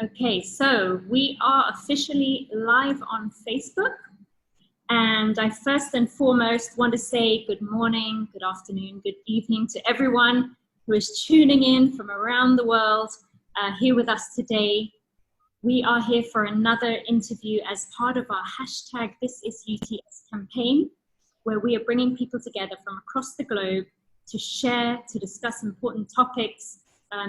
Okay, so we are officially live on Facebook, and I first and foremost want to say good morning, good afternoon, good evening to everyone who is tuning in from around the world here with us today. We are here for another interview as part of our hashtag This Is UTS campaign, where we are bringing people together from across the globe to share, to discuss important topics,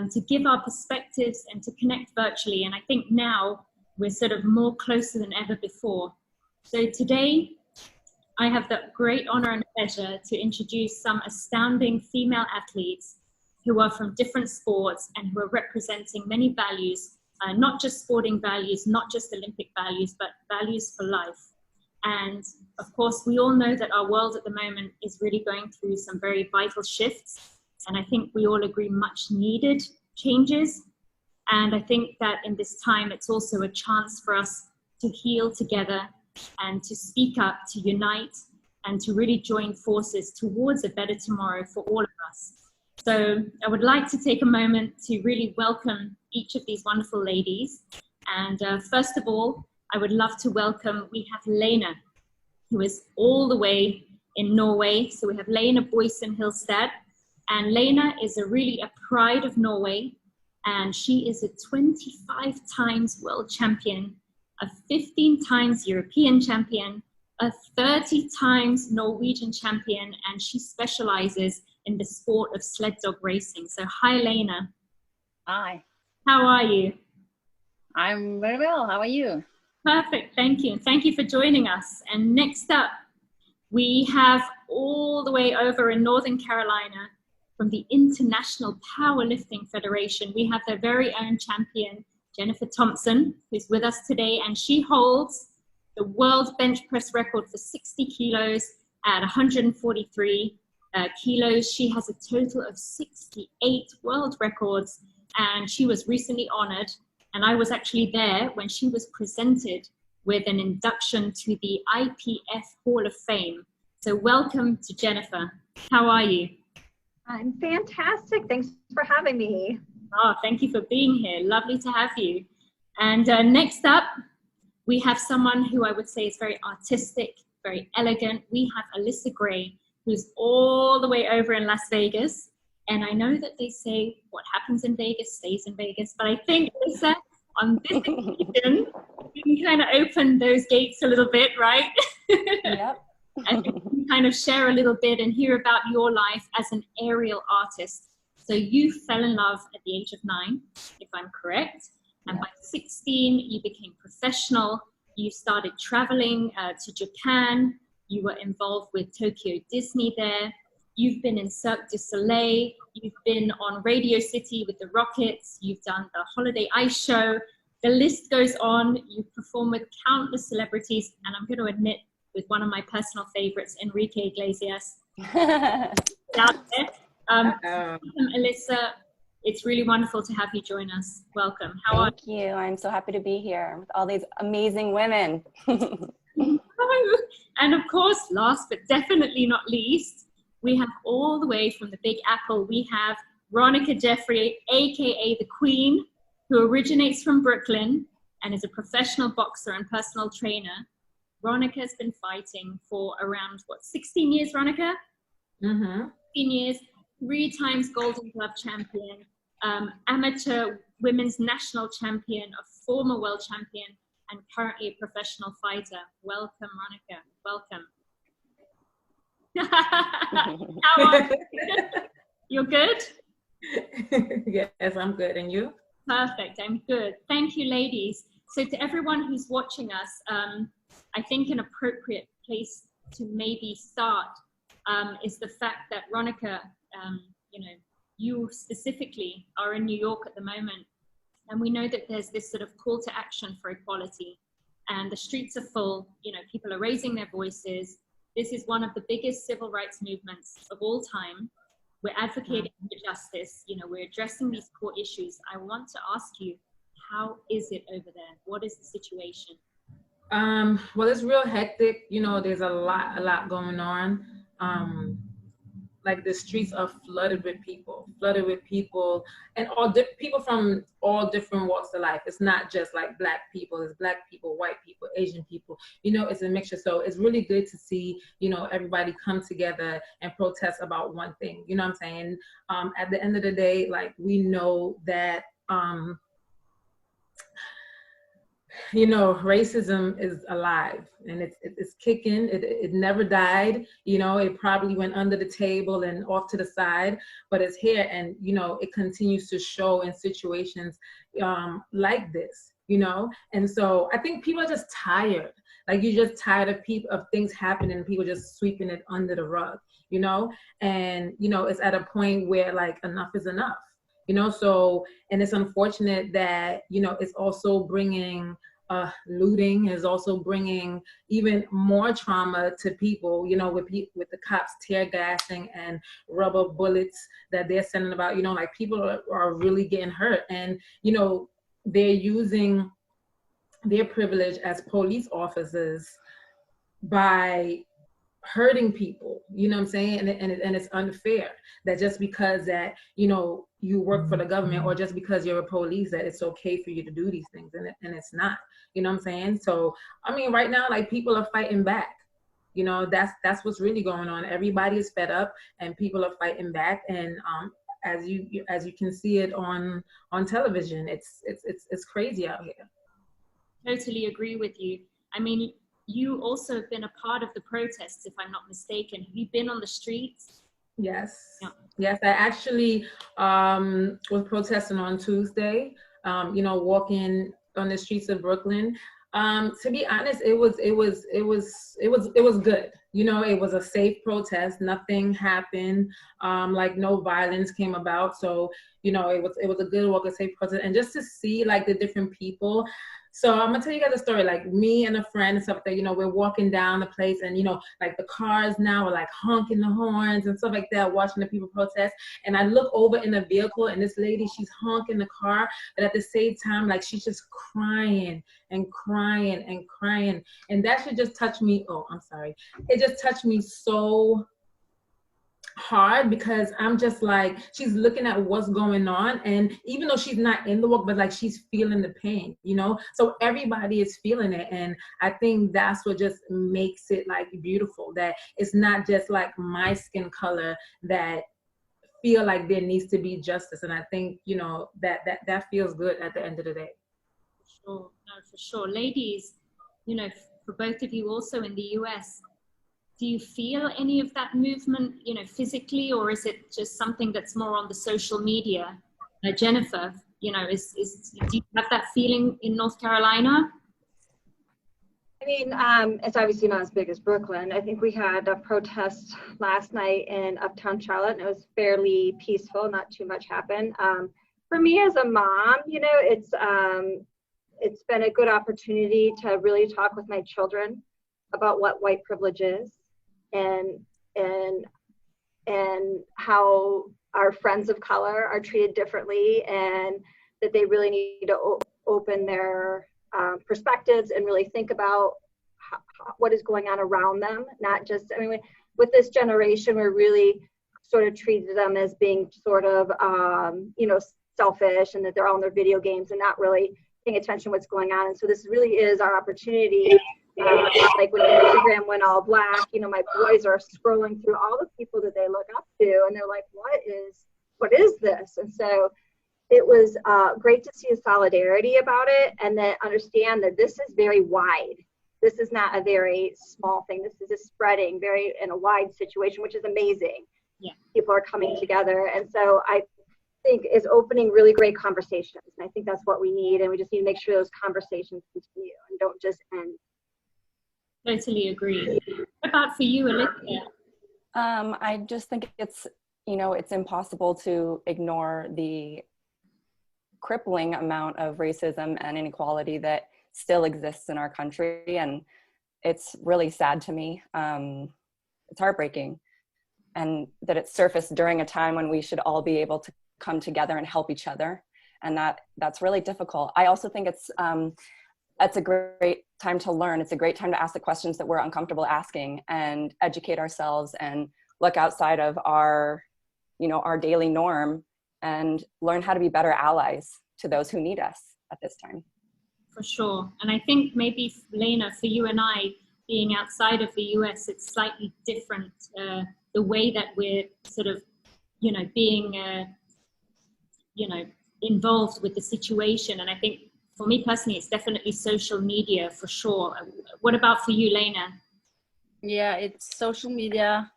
to give our perspectives and to connect virtually. And I think now we're sort of more closer than ever before. So today, I have the great honor and pleasure to introduce some astounding female athletes who are from different sports and who are representing many values, not just sporting values, not just Olympic values, but values for life. And of course, we all know that our world at the moment is really going through some very vital shifts. And I think we all agree much needed changes. And I think that in this time, it's also a chance for us to heal together and to speak up, to unite, and to really join forces towards a better tomorrow for all of us. So I would like to take a moment to really welcome each of these wonderful ladies. And first of all, I would love to welcome, we have Lena, who is all the way in Norway. So we have Lena Boysen Hillestad. And Lena is really a pride of Norway, and she is a 25 times world champion, a 15 times European champion, a 30 times Norwegian champion, and she specializes in the sport of sled dog racing. So hi, Lena. Hi. How are you? I'm very well. How are you? Perfect, thank you. And thank you for joining us. And next up, we have all the way over in Northern Carolina, from the International Powerlifting Federation, we have their very own champion, Jennifer Thompson, who's with us today, and she holds the world bench press record for 60 kilos at 143 kilos. She has a total of 68 world records, and she was recently honored, and I was actually there when she was presented with an induction to the IPF Hall of Fame. So welcome to Jennifer. How are you? I'm fantastic. Thanks for having me. Oh, thank you for being here. Lovely to have you. And next up, we have someone who I would say is very artistic, very elegant. We have Alyssa Gray, who's all the way over in Las Vegas. And I know that they say what happens in Vegas stays in Vegas, but I think, Alyssa, on this occasion, you can kind of open those gates a little bit, right? Yep. And you can kind of share a little bit and hear about your life as an aerial artist. So you fell in love at the age of 9, if I'm correct. And by 16, you became professional. You started traveling to Japan. You were involved with Tokyo Disney there. You've been in Cirque du Soleil. You've been on Radio City with the Rockets. You've done the Holiday Ice Show. The list goes on. You've performed with countless celebrities. And I'm going to admit, with one of my personal favorites, Enrique Iglesias. Out there. Alyssa, it's really wonderful to have you join us. Welcome. How are you? Thank you. I'm so happy to be here with all these amazing women. And of course, last but definitely not least, we have all the way from the Big Apple, we have Ronica Jeffery, aka the Queen, who originates from Brooklyn and is a professional boxer and personal trainer. Ronica has been fighting for around, 16 years, Ronica? 16 years, 3 times Golden Glove champion, amateur women's national champion, a former world champion, and currently a professional fighter. Welcome, Ronica. Welcome. How are you? You're good? Yes, I'm good. And you? Perfect. I'm good. Thank you, ladies. So to everyone who's watching us, I think an appropriate place to maybe start is the fact that Ronica, you specifically are in New York at the moment, and we know that there's this sort of call to action for equality, and the streets are full. People are raising their voices. This is one of the biggest civil rights movements of all time. We're advocating for justice. We're addressing these core issues. I want to ask you, how is it over there? What is the situation? Well, it's real hectic. There's a lot going on. like the streets are flooded with people, and people from all different walks of life. It's not just like Black people, it's Black people, white people, Asian people, it's a mixture. So it's really good to see, everybody come together and protest about one thing, you know what I'm saying? At the end of the day, like, we know that, racism is alive and it's kicking. It never died. It probably went under the table and off to the side, but it's here, and it continues to show in situations like this. And so I think people are just tired. Like, you're just tired of things happening and people just sweeping it under the rug. And it's at a point where, like, enough is enough. So, and it's unfortunate that it's also bringing looting, is also bringing even more trauma to people, with the cops tear gassing and rubber bullets that they're sending about, like, people are really getting hurt. And, they're using their privilege as police officers by hurting people, you know what I'm saying? And it's unfair that just because that, you work for the government, or just because you're a police, that it's okay for you to do these things, and it's not, you know what I'm saying? So, I mean, right now, like, people are fighting back. That's what's really going on. Everybody is fed up and people are fighting back. And as you can see it on television, it's crazy out here. Totally agree with you. I mean, you also have been a part of the protests, if I'm not mistaken. Have you been on the streets? Yes. Yeah. Yes, I actually was protesting on Tuesday, walking on the streets of Brooklyn. To be honest, it was good. It was a safe protest. Nothing happened. Like, no violence came about. So, it was a good walk, a safe protest. And just to see, like, the different people. So I'm gonna tell you guys a story. Like, me and a friend and stuff like that, we're walking down the place, and like, the cars now are like honking the horns and stuff like that, watching the people protest. And I look over in the vehicle, and this lady, she's honking the car, but at the same time, like, she's just crying and crying and crying. And that should just touch me. Oh, I'm sorry. It just touched me so hard, because I'm just like, she's looking at what's going on, and even though she's not in the walk, but like, she's feeling the pain, so everybody is feeling it. And I think that's what just makes it, like, beautiful, that it's not just like my skin color that feel like there needs to be justice. And I think that feels good at the end of the day. Sure. No, for sure. Ladies, for both of you also in the US, do you feel any of that movement, physically, or is it just something that's more on the social media? Jennifer, do you have that feeling in North Carolina? I mean, it's obviously not as big as Brooklyn. I think we had a protest last night in Uptown Charlotte, and it was fairly peaceful. Not too much happened. For me as a mom, it's been a good opportunity to really talk with my children about what white privilege is, and how our friends of color are treated differently, and that they really need to open their perspectives and really think about what is going on around them. Not just, with this generation, we're really sort of treated them as being sort of, selfish, and that they're all in their video games and not really paying attention to what's going on. And so this really is our opportunity. Like, when Instagram went all black, my boys are scrolling through all the people that they look up to, and they're like, what is this? And so it was great to see a solidarity about it, and then understand that this is very wide. This is not a very small thing. This is a spreading very in a wide situation, which is amazing. Yeah. People are coming together. And so I think is opening really great conversations. And I think that's what we need. And we just need to make sure those conversations continue and don't just end. Totally agree. What about for you, Alyssa? I just think it's impossible to ignore the crippling amount of racism and inequality that still exists in our country. And it's really sad to me. It's heartbreaking. And that it surfaced during a time when we should all be able to come together and help each other. And that's really difficult. I also think it's a great time to learn. It's a great time to ask the questions that we're uncomfortable asking and educate ourselves and look outside of our, you know, our daily norm and learn how to be better allies to those who need us at this time. For sure. And I think maybe, Lena, for you and I, being outside of the US, it's slightly different, the way that we're sort of, you know, being, you know, involved with the situation. And I think for me personally, it's definitely social media for sure. What about for you, Lena? Yeah, it's social media,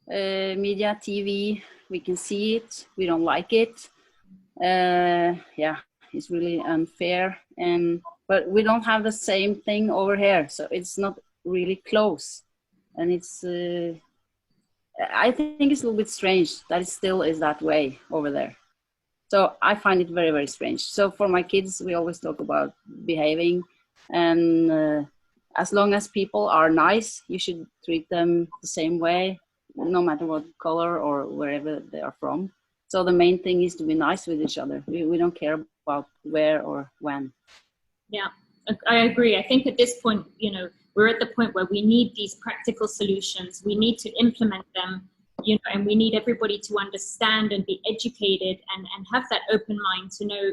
media, TV. We can see it. We don't like it. Yeah, it's really unfair. But we don't have the same thing over here, so it's not really close. And it's, I think it's a little bit strange that it still is that way over there. So I find it very, very strange. So for my kids, we always talk about behaving, and as long as people are nice, you should treat them the same way, no matter what color or wherever they are from. So the main thing is to be nice with each other. We don't care about where or when. Yeah, I agree. I think at this point, you know, we're at the point where we need these practical solutions. We need to implement them, you know, and we need everybody to understand and be educated and have that open mind to know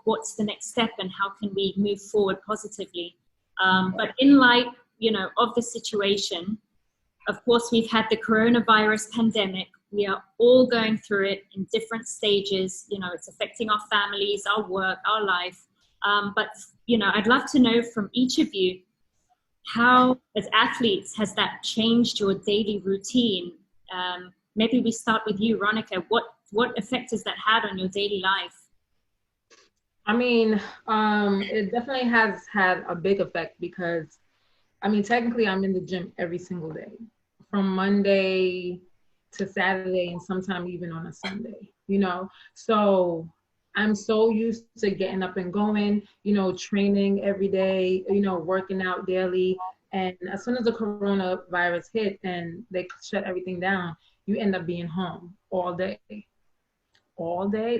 what's the next step and how can we move forward positively. But in light, you know, of the situation, of course, we've had the coronavirus pandemic. We are all going through it in different stages. You know, it's affecting our families, our work, our life. But, you know, I'd love to know from each of you, how, as athletes, has that changed your daily routine? Maybe we start with you, Ronica. What effect has that had on your daily life? I mean, it definitely has had a big effect because, I mean, technically I'm in the gym every single day, from Monday to Saturday and sometime even on a Sunday, you know? So I'm so used to getting up and going, you know, training every day, you know, working out daily. And as soon as the coronavirus hit and they shut everything down, you end up being home all day.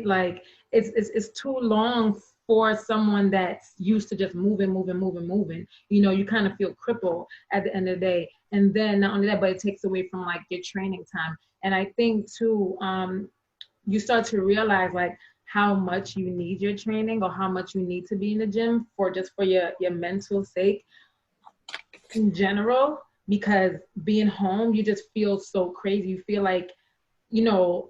Like it's too long for someone that's used to just moving. You know, you kind of feel crippled at the end of the day. And then not only that, but it takes away from like your training time. And I think too, you start to realize like how much you need your training or how much you need to be in the gym for your mental sake in general, because being home, you just feel so crazy. You feel like, you know,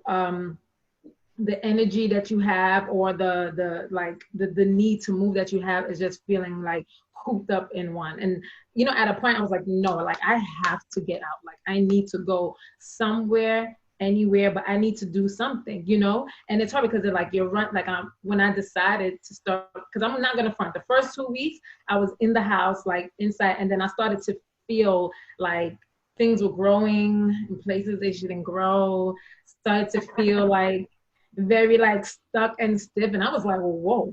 the energy that you have or the need to move that you have is just feeling like cooped up in one. And, you know, at a point I was like, no, like I have to get out. Like I need to go somewhere, anywhere, but I need to do something, you know? And it's hard because they're like, when I decided to start, because I'm not gonna front, the first 2 weeks I was in the house, like inside, and then I started to feel like things were growing in places they shouldn't grow, started to feel like very like stuck and stiff, and I was like, whoa,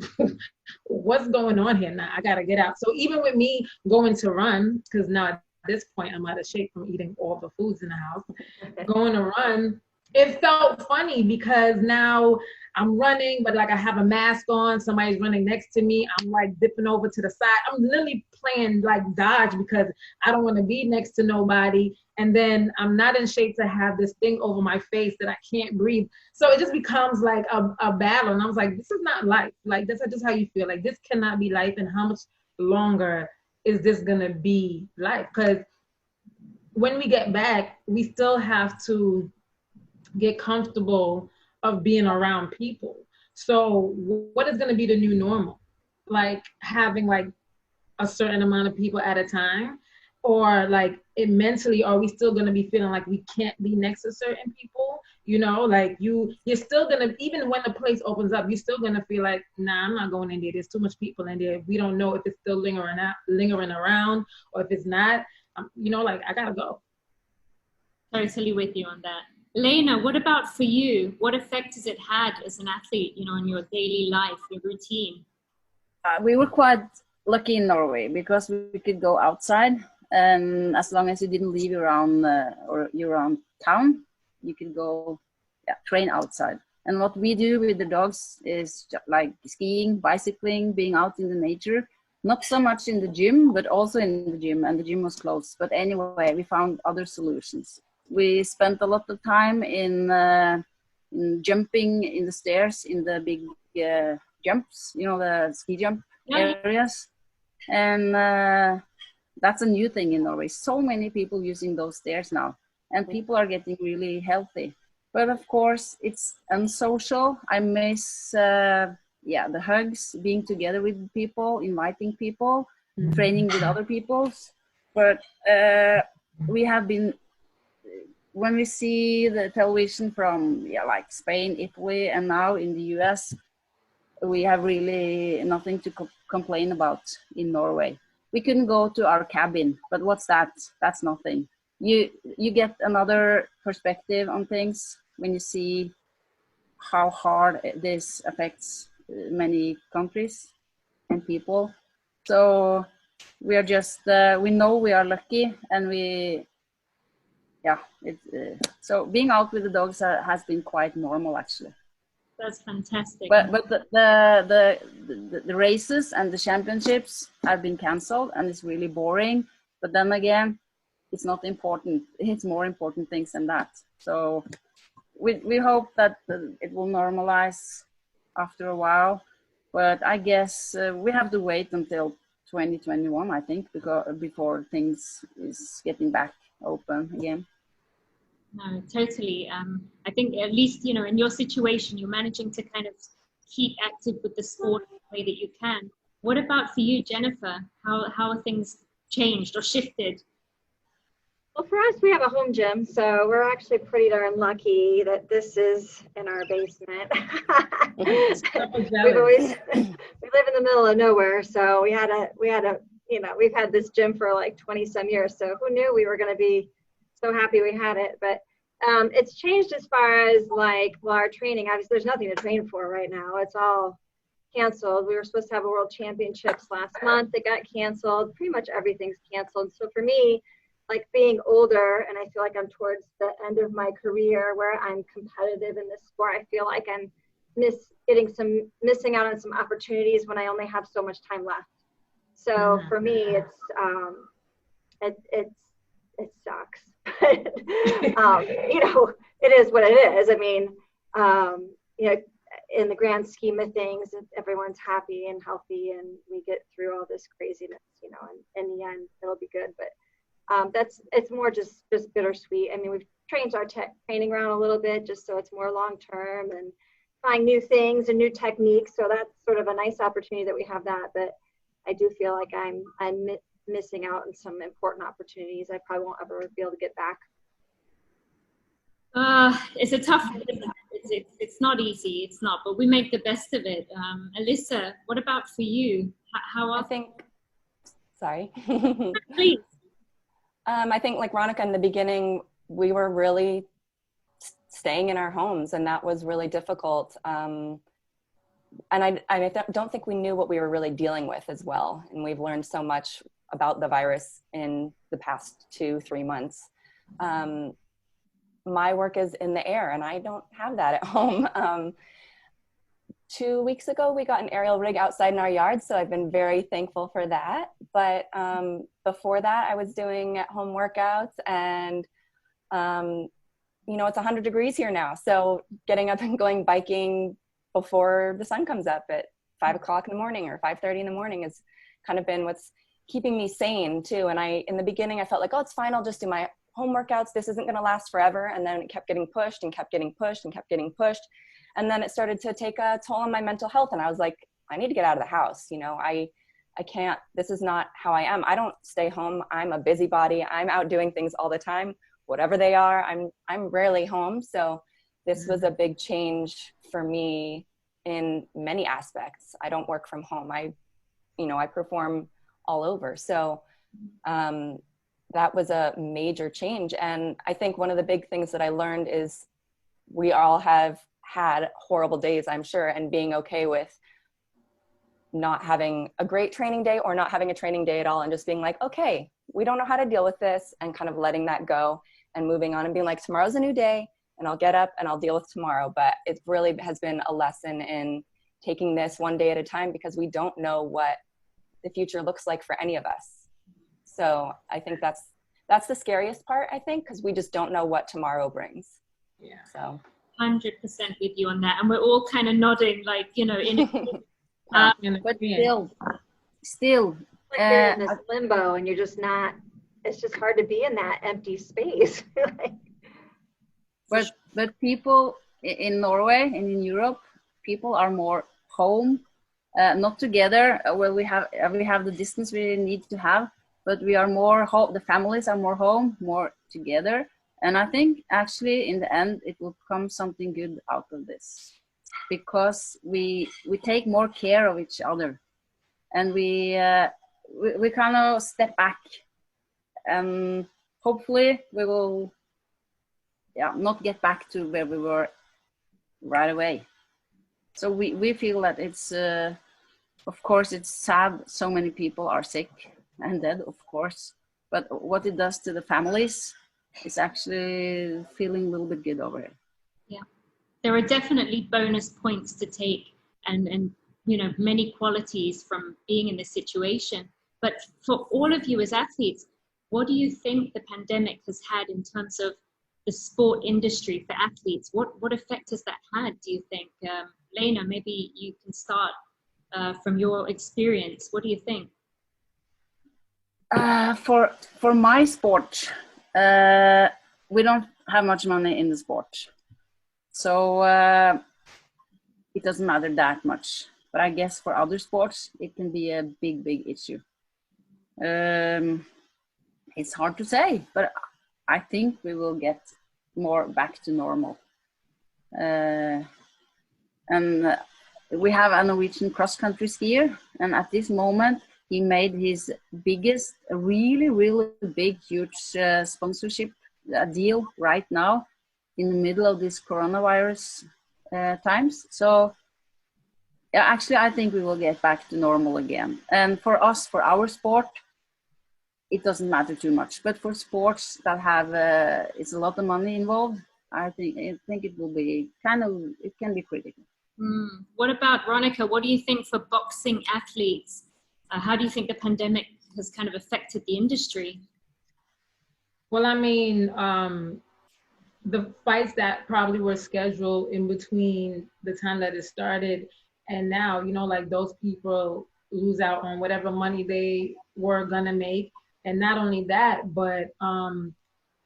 what's going on here now? I gotta get out. So even with me going to run, because now at this point I'm out of shape from eating all the foods in the house, going to run, it felt funny because now I'm running, but like I have a mask on, somebody's running next to me, I'm like dipping over to the side. I'm literally playing like dodge because I don't want to be next to nobody. And then I'm not in shape to have this thing over my face that I can't breathe. So it just becomes like a battle. And I was like, this is not life. Like, that's just how you feel. Like, this cannot be life. And how much longer is this going to be life? Because when we get back, we still have to get comfortable of being around people. So what is going to be the new normal? Like having like a certain amount of people at a time, or like it mentally, are we still going to be feeling like we can't be next to certain people? You know, like you're still going to, even when the place opens up, you're still going to feel like, nah, I'm not going in there. There's too much people in there. We don't know if it's still lingering around or if it's not, you know, like I got to go. Totally with you on that. Lena, what about for you? What effect has it had as an athlete, you know, on your daily life, your routine? We were quite lucky in Norway because we could go outside, and as long as you didn't leave around or you're around town, you could go train outside. And what we do with the dogs is like skiing, bicycling, being out in the nature. Not so much in the gym, but also in the gym, and the gym was closed. But anyway, we found other solutions. We spent a lot of time in jumping in the stairs in the big jumps, you know, the ski jump areas. And that's a new thing in Norway. So many people using those stairs now, and people are getting really healthy. But of course, it's unsocial. I miss the hugs, being together with people, inviting people, training with other people. But we have been, when we see the television from like Spain, Italy, and now in the US, we have really nothing to complain about in Norway. We couldn't go to our cabin, but what's that? That's nothing. You get another perspective on things when you see how hard this affects many countries and people. So we are just, we know we are lucky, and so being out with the dogs has been quite normal, actually. That's fantastic. But the races and the championships have been cancelled, and it's really boring. But then again, it's not important. It's more important things than that. So we hope that it will normalize after a while. But I guess we have to wait until 2021, I think, before things is getting back open again. No, totally. I think at least, you know, in your situation, you're managing to kind of keep active with the sport the way that you can. What about for you, Jennifer? How are things changed or shifted? Well, for us, we have a home gym, so we're actually pretty darn lucky that this is in our basement. We live in the middle of nowhere, so we had a, you know, we've had this gym for like 20 some years, so who knew we were going to be so happy we had it. But it's changed as far as like, well, our training, obviously there's nothing to train for right now. It's all canceled. We were supposed to have a world championships last month. It got canceled. Pretty much everything's canceled. So for me, like being older, and I feel like I'm towards the end of my career where I'm competitive in this sport, I feel like I'm missing out on some opportunities when I only have so much time left. So for me, it's it sucks. You know, it is what it is. I mean, you know, in the grand scheme of things, everyone's happy and healthy, and we get through all this craziness, you know, and in the end, it'll be good. But it's more just bittersweet. I mean, we've changed our training around a little bit just so it's more long term and trying new things and new techniques. So that's sort of a nice opportunity that we have that. But I do feel like I'm missing out on some important opportunities I probably won't ever be able to get back. It's a tough one. It's not easy. It's not, but we make the best of it. Alyssa, what about for you? How are Sorry. Please. I think like Ronica, in the beginning, we were really staying in our homes, and that was really difficult. And I don't think we knew what we were really dealing with as well. And we've learned so much about the virus in the past 2-3 months. My work is in the air, and I don't have that at home. 2 weeks ago, we got an aerial rig outside in our yard, so I've been very thankful for that. But before that, I was doing at-home workouts, and you know, it's 100 degrees here now, so getting up and going biking before the sun comes up at 5 o'clock in the morning or 5:30 in the morning has kind of been what's keeping me sane too. And in the beginning, I felt like, oh, it's fine, I'll just do my home workouts. This isn't going to last forever. And then it kept getting pushed and kept getting pushed and kept getting pushed. And then it started to take a toll on my mental health. And I was like, I need to get out of the house. You know, I can't, this is not how I am. I don't stay home. I'm a busybody. I'm out doing things all the time, whatever they are. I'm rarely home. So this was a big change for me in many aspects. I don't work from home. I perform all over. So that was a major change. And I think one of the big things that I learned is we all have had horrible days, I'm sure, and being okay with not having a great training day or not having a training day at all, and just being like, okay, we don't know how to deal with this, and kind of letting that go and moving on and being like, tomorrow's a new day and I'll get up and I'll deal with tomorrow. But it really has been a lesson in taking this one day at a time, because we don't know what the future looks like for any of us. So I think that's that's the scariest part, I think, because we just don't know what tomorrow brings. Yeah. So 100% with you on that. And we're all kind of nodding, like, you know, in but still, like you're in this limbo and you're just not, it's just hard to be in that empty space. but people in Norway and in Europe, people are more home, not together. Well, we have the distance we need to have, but we are more home. The families are more home, more together. And I think actually in the end, it will come something good out of this, because we take more care of each other, and we kind of step back, and hopefully we will not get back to where we were right away. So we feel that it's of course it's sad so many people are sick and dead, of course, but what it does to the families is actually feeling a little bit good over it. Yeah, there are definitely bonus points to take, and you know, many qualities from being in this situation. But for all of you as athletes, what do you think the pandemic has had in terms of the sport industry for athletes? What effect has that had, do you think? Lena, maybe you can start from your experience. What do you think? For my sport, we don't have much money in the sport, so it doesn't matter that much. But I guess for other sports, it can be a big issue. It's hard to say, but I think we will get more back to normal. And we have a Norwegian cross-country skier, and at this moment, he made his biggest, really big, huge sponsorship deal right now in the middle of this coronavirus times. So yeah, actually, I think we will get back to normal again. And for us, for our sport, it doesn't matter too much. But for sports that have it's a lot of money involved, I think it will be it can be critical. What about Ronica? What do you think for boxing athletes? How do you think the pandemic has kind of affected the industry? Well, I mean, the fights that probably were scheduled in between the time that it started and now, you know, like those people lose out on whatever money they were gonna make. And not only that, but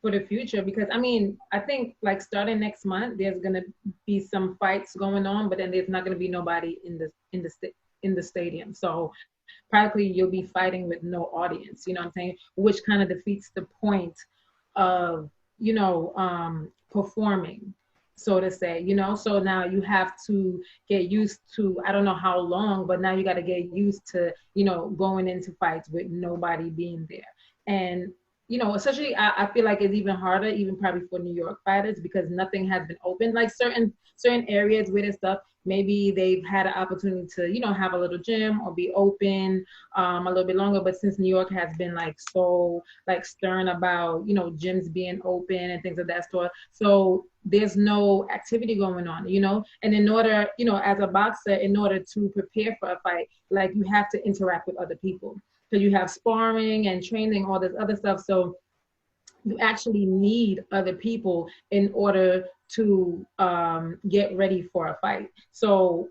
for the future, because I mean, I think like starting next month, there's gonna be some fights going on, but then there's not gonna be nobody in the stadium. So practically you'll be fighting with no audience, you know what I'm saying? Which kind of defeats the point of, you know, performing, so to say, you know? So now you have to get used to, I don't know how long, but now you got to get used to, you know, going into fights with nobody being there. And, you know, essentially, I feel like it's even harder, even probably for New York fighters, because nothing has been open. Like certain areas where there's stuff, maybe they've had an opportunity to, you know, have a little gym or be open a little bit longer. But since New York has been like so like stern about, you know, gyms being open and things of that sort, so there's no activity going on, you know. And in order, you know, as a boxer, in order to prepare for a fight, like you have to interact with other people. So you have sparring and training, all this other stuff. So you actually need other people in order to get ready for a fight. So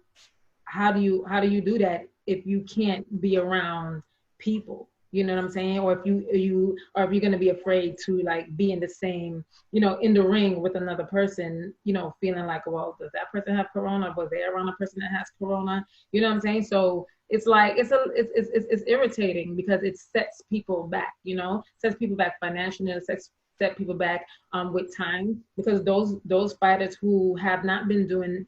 how do you do that if you can't be around people? You know what I'm saying? Or if you're gonna be afraid to like be in the same, you know, in the ring with another person, you know, feeling like, well, does that person have corona? Was they around a person that has corona? You know what I'm saying? So it's like it's irritating because it sets people back, you know, sets people back financially, set people back with time, because those fighters who have not been doing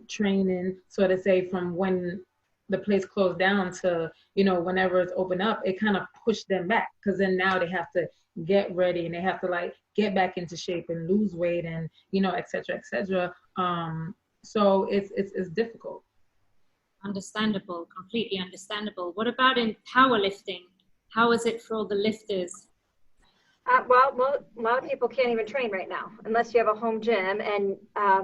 training, so to say, from when the place closed down to, you know, whenever it's open up, it kind of pushed them back, because then now they have to get ready and they have to like get back into shape and lose weight and, you know, et cetera, et cetera. So it's difficult. Understandable, completely understandable. What about in powerlifting? How is it for all the lifters? Well, a lot of people can't even train right now unless you have a home gym. And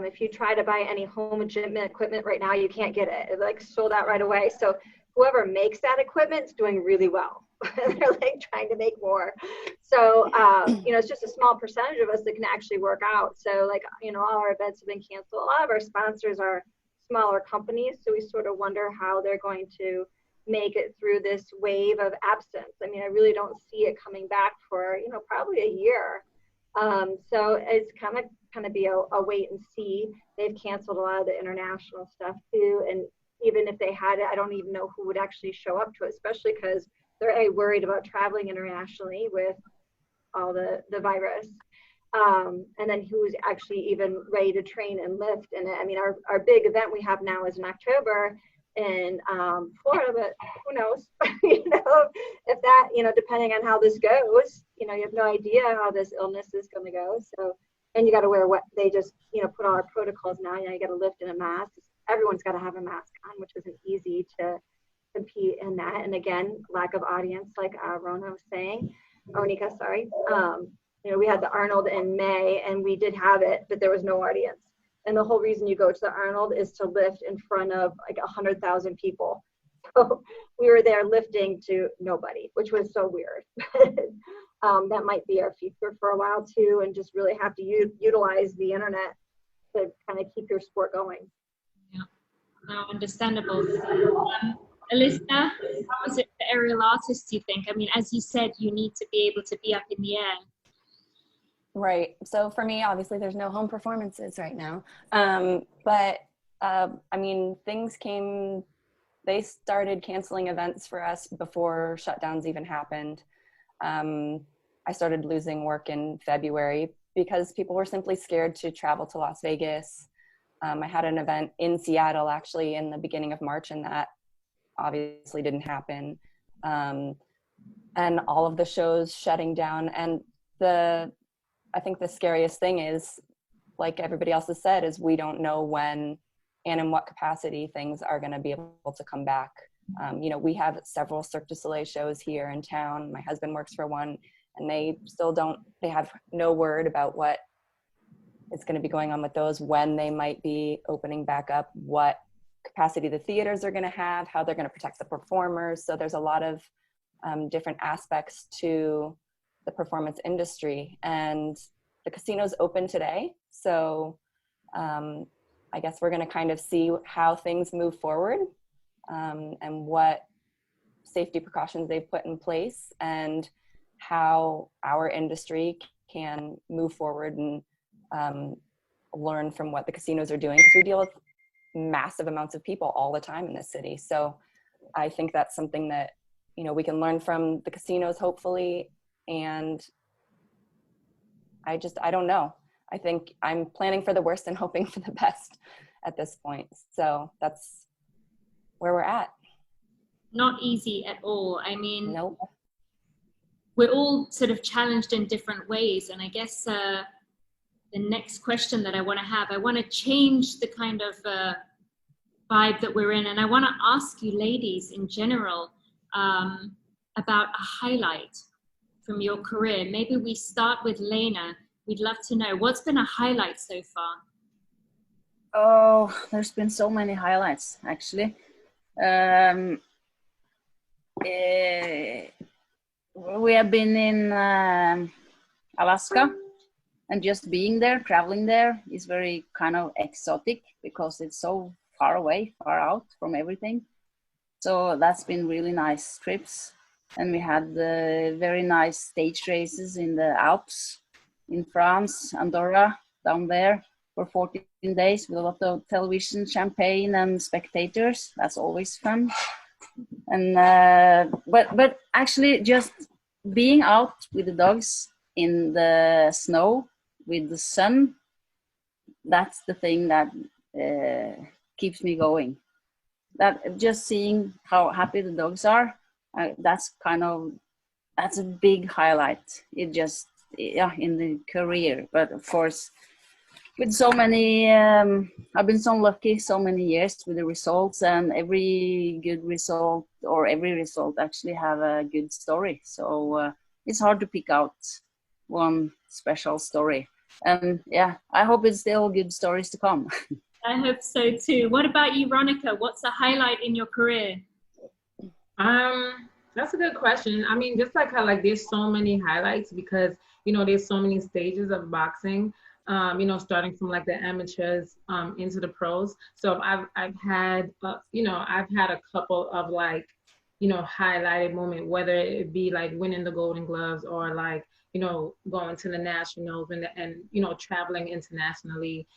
if you try to buy any home gym equipment right now, you can't get it. It's like sold out right away. So whoever makes that equipment is doing really well. They're like trying to make more. So, it's just a small percentage of us that can actually work out. So like, all our events have been canceled. A lot of our sponsors are smaller companies. So we sort of wonder how they're going to make it through this wave of absence. I mean, I really don't see it coming back for, probably a year. So it's kind of be a wait and see. They've canceled a lot of the international stuff too. And even if they had it, I don't even know who would actually show up to it, especially because they're worried about traveling internationally with all the virus. And then who's actually even ready to train and lift. And I mean, our big event we have now is in October in Florida, but who knows, if that, depending on how this goes, you have no idea how this illness is going to go. So, and you got to wear what they just, put all our protocols now, you got to lift in a mask. Everyone's got to have a mask on, which isn't easy to compete in that. And again, lack of audience, like Ronica was saying, Ronica, sorry. We had the Arnold in May and we did have it, but there was no audience. And the whole reason you go to the Arnold is to lift in front of like 100,000 people. So we were there lifting to nobody, which was so weird. That might be our future for a while too, and just really have to utilize the internet to kind of keep your sport going. Yeah, no, understandable. Alyssa, how was it for aerial artists, do you think? I mean, as you said, you need to be able to be up in the air. Right. So for me, obviously, there's no home performances right now. But I mean, they started canceling events for us before shutdowns even happened. I started losing work in February because people were simply scared to travel to Las Vegas. I had an event in Seattle actually in the beginning of March, and that obviously didn't happen. And all of the shows shutting down. And I think the scariest thing is, like everybody else has said, is we don't know when and in what capacity things are going to be able to come back. We have several Cirque du Soleil shows here in town. My husband works for one, and they have no word about what is going to be going on with those, when they might be opening back up, what capacity the theaters are going to have, how they're going to protect the performers. So there's a lot of different aspects to the performance industry, and the casino's open today. So I guess we're going to kind of see how things move forward, and what safety precautions they've put in place, and how our industry can move forward and learn from what the casinos are doing, because we deal with massive amounts of people all the time in this city. So I think that's something that, we can learn from the casinos, hopefully. And I don't know. I think I'm planning for the worst and hoping for the best at this point. So that's where we're at. Not easy at all. I mean, nope. We're all sort of challenged in different ways. And I guess the next question that I want to change the kind of vibe that we're in. And I want to ask you ladies in general about a highlight from your career. Maybe we start with Lena. We'd love to know, what's been a highlight so far? Oh, there's been so many highlights, actually. We have been in Alaska, and just being there, traveling there, is very kind of exotic because it's so far away, far out from everything. So that's been really nice trips. And we had very nice stage races in the Alps, in France, Andorra, down there for 14 days with a lot of television, champagne, and spectators. That's always fun. And but actually, just being out with the dogs in the snow with the sun, that's the thing that keeps me going. That just seeing how happy the dogs are, that's a big highlight. It just, in the career. But of course, with so many, I've been so lucky so many years with the results, and every good result, or every result, actually have a good story. So it's hard to pick out one special story. And I hope it's still good stories to come. I hope so too. What about you, Ronica? What's a highlight in your career? That's a good question. I mean, just like how like there's so many highlights because there's so many stages of boxing. Starting from like the amateurs into the pros. So I've had I've had a couple of like highlighted moment, whether it be like winning the Golden Gloves or like going to the nationals and traveling internationally,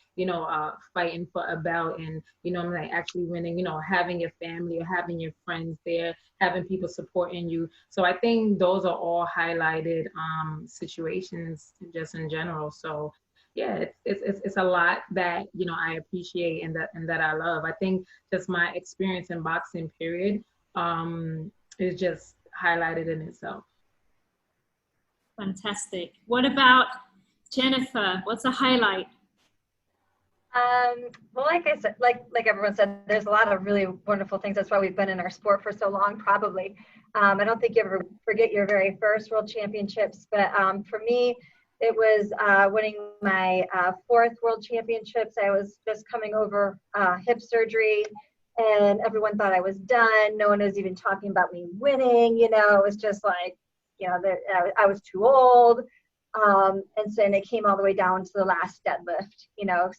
fighting for a belt and I'm like actually winning, having your family or having your friends there, having people supporting you. So I think those are all highlighted situations just in general. So yeah, it's a lot that I appreciate and that I love. I think just my experience in boxing period is just highlighted in itself. Fantastic. What about Jennifer? What's a highlight? Well, like I said, like everyone said, there's a lot of really wonderful things. That's why we've been in our sport for so long, probably. I don't think you ever forget your very first world championships, but for me, it was winning my fourth world championships. I was just coming over hip surgery, and everyone thought I was done. No one was even talking about me winning. It was just like, I was too old. And it came all the way down to the last deadlift,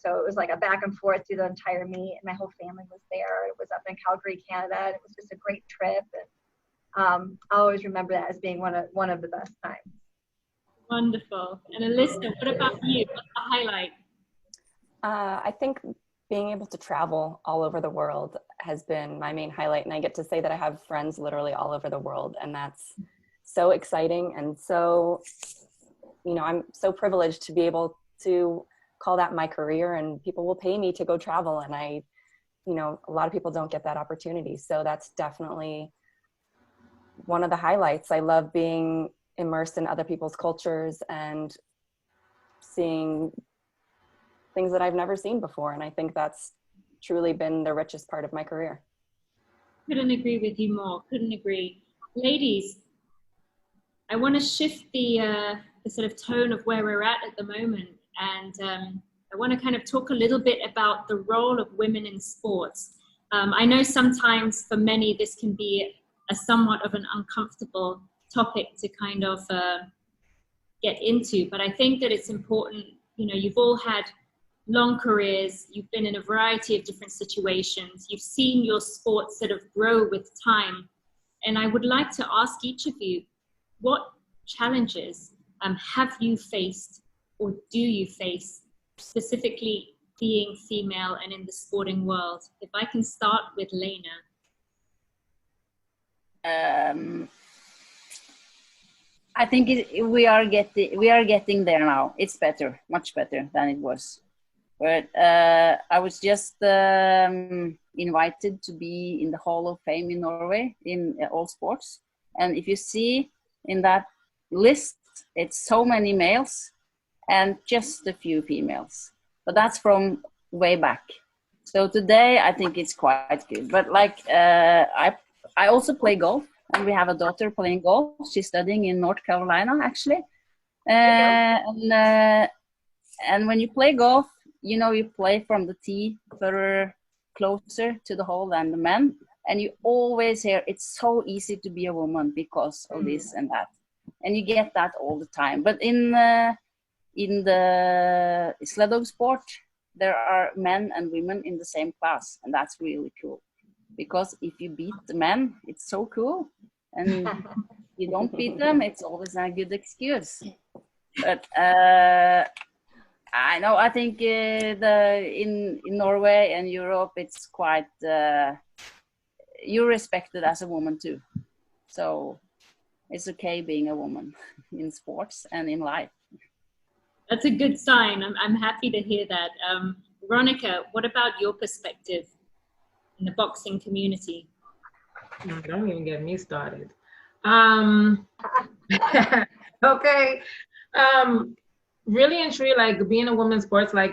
so it was like a back and forth through the entire meet, and my whole family was there. It was up in Calgary, Canada, and it was just a great trip. And I'll always remember that as being one of the best times. Wonderful. And Alyssa, what about you? What's the highlight? I think being able to travel all over the world has been my main highlight, and I get to say that I have friends literally all over the world, and that's so exciting. And so I'm so privileged to be able to call that my career, and people will pay me to go travel. And a lot of people don't get that opportunity. So that's definitely one of the highlights. I love being immersed in other people's cultures and seeing things that I've never seen before. And I think that's truly been the richest part of my career. Couldn't agree with you more. Couldn't agree. Ladies, I want to shift the sort of tone of where we're at the moment. And I want to kind of talk a little bit about the role of women in sports. I know sometimes for many this can be a somewhat of an uncomfortable topic to kind of get into, but I think that it's important. You've all had long careers, you've been in a variety of different situations, you've seen your sport sort of grow with time. And I would like to ask each of you, what challenges have you faced or do you face, specifically being female and in the sporting world? If I can start with Lena. I think we are getting there now. It's better, much better than it was. But I was just invited to be in the Hall of Fame in Norway in all sports. And if you see in that list, it's so many males and just a few females. But that's from way back. So today I think it's quite good. But like I also play golf, and we have a daughter playing golf. She's studying in North Carolina actually. And when you play golf, you play from the tee further closer to the hole than the men. And you always hear it's so easy to be a woman because of this and that. And you get that all the time. But in the sled dog sport, there are men and women in the same class. And that's really cool. Because if you beat the men, it's so cool. And you don't beat them, it's always a good excuse. But I know, I think in Norway and Europe, it's quite, you're respected as a woman too. So it's okay being a woman in sports and in life. That's a good sign. I'm happy to hear that. Ronica, what about your perspective in the boxing community? Don't even get me started. Okay. Really and truly, like being a woman in sports, like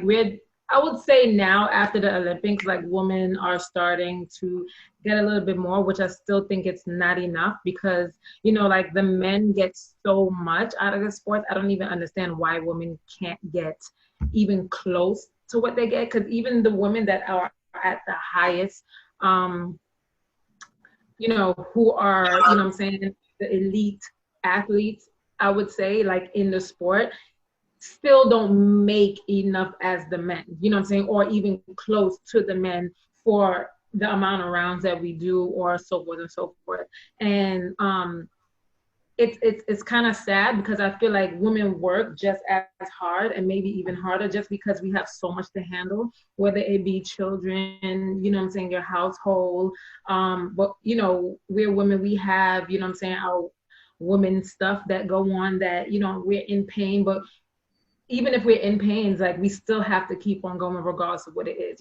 I would say now after the Olympics, like women are starting to get a little bit more, which I still think it's not enough because, like the men get so much out of the sports. I don't even understand why women can't get even close to what they get. Because even the women that are at the highest who are, I'm saying, the elite athletes, I would say, like in the sport, still don't make enough as the men, I'm saying, or even close to the men for the amount of rounds that we do, or so forth and so forth. And it's kind of sad, because I feel like women work just as hard and maybe even harder, just because we have so much to handle, whether it be children, I'm saying, your household. But, we're women, we have, I'm saying, our women stuff that go on that, we're in pain. But even if we're in pain, it's like we still have to keep on going regardless of what it is,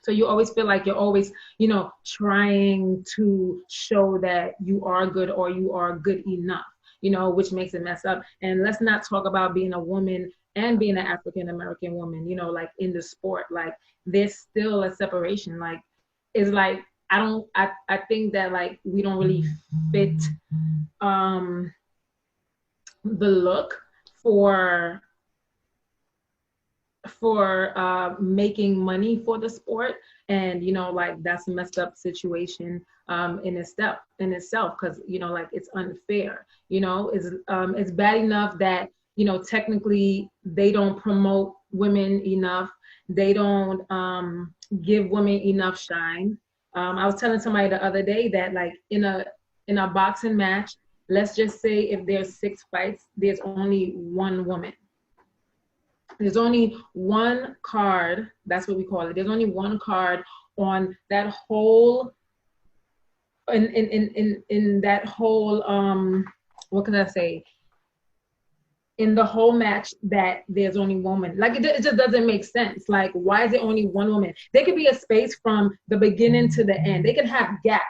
So you always feel like you're always, trying to show that you are good, or you are good enough, which makes it mess up. And let's not talk about being a woman and being an African-American woman, like in the sport. Like, there's still a separation. Like, it's like, I think that, like, we don't really fit the look for making money for the sport. And like, that's a messed up situation in itself, because like, it's unfair. It's bad enough that technically they don't promote women enough. They don't give women enough shine. I was telling somebody the other day that, like, in a boxing match, let's just say if there's 6 fights, there's only 1 woman. There's only 1 card, that's what we call it. There's only 1 card on that whole, in that whole, what can I say? In the whole match, that there's only 1 woman. Like, it just doesn't make sense. Like, why is it only 1 woman? There could be a space from the beginning to the end. They could have gaps,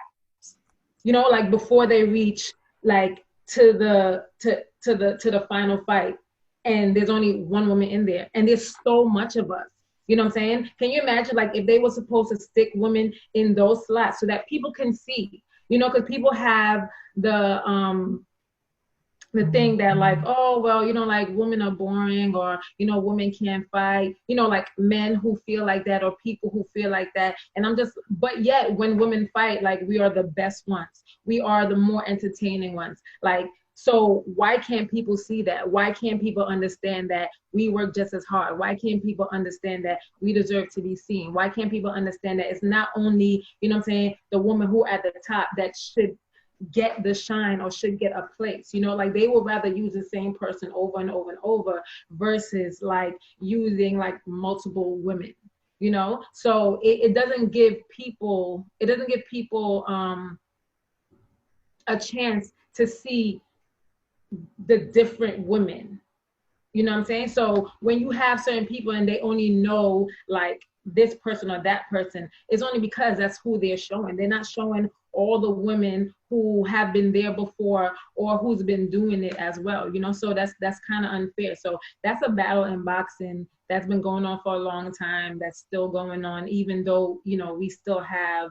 like before they reach, like, to the final fight. And there's only 1 woman in there, and there's so much of us. You know what I'm saying? Can you imagine, like, if they were supposed to stick women in those slots so that people can see, because people have the thing that, like, oh, well, like, women are boring, or, women can't fight, like, men who feel like that, or people who feel like that. And but yet, when women fight, like, we are the best ones. We are the more entertaining ones. Like, so why can't people see that? Why can't people understand that we work just as hard? Why can't people understand that we deserve to be seen? Why can't people understand that it's not only, the woman who at the top that should get the shine or should get a place, like, they would rather use the same person over and over and over versus, like, using, like, multiple women, so it doesn't give people a chance to see the different women. You know what I'm saying? So when you have certain people and they only know, like, this person or that person, it's only because that's who they're showing. They're not showing all the women who have been there before, or who's been doing it as well, so that's kind of unfair. So that's a battle in boxing that's been going on for a long time, that's still going on, even though, we still have,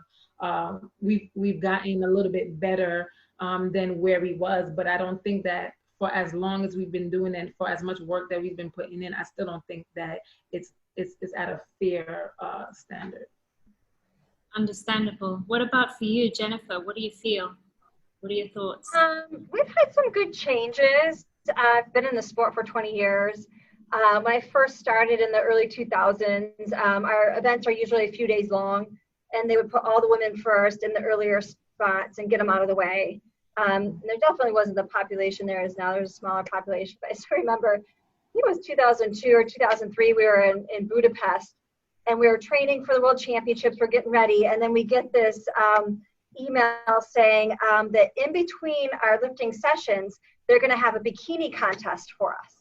we've gotten a little bit better than where we was. But I don't think that for as long as we've been doing it, for as much work that we've been putting in, I still don't think that it's at a fair standard. Understandable. What about for you, Jennifer? What do you feel? What are your thoughts? We've had some good changes. I've been in the sport for 20 years. When I first started in the early 2000s, our events are usually a few days long, and they would put all the women first in the earlier spots and get them out of the way. There definitely wasn't the population there is now. There's a smaller population, but I still remember, I think it was 2002 or 2003, we were in Budapest, and we were training for the World Championships. We're getting ready, and then we get this email saying that in between our lifting sessions, they're going to have a bikini contest for us.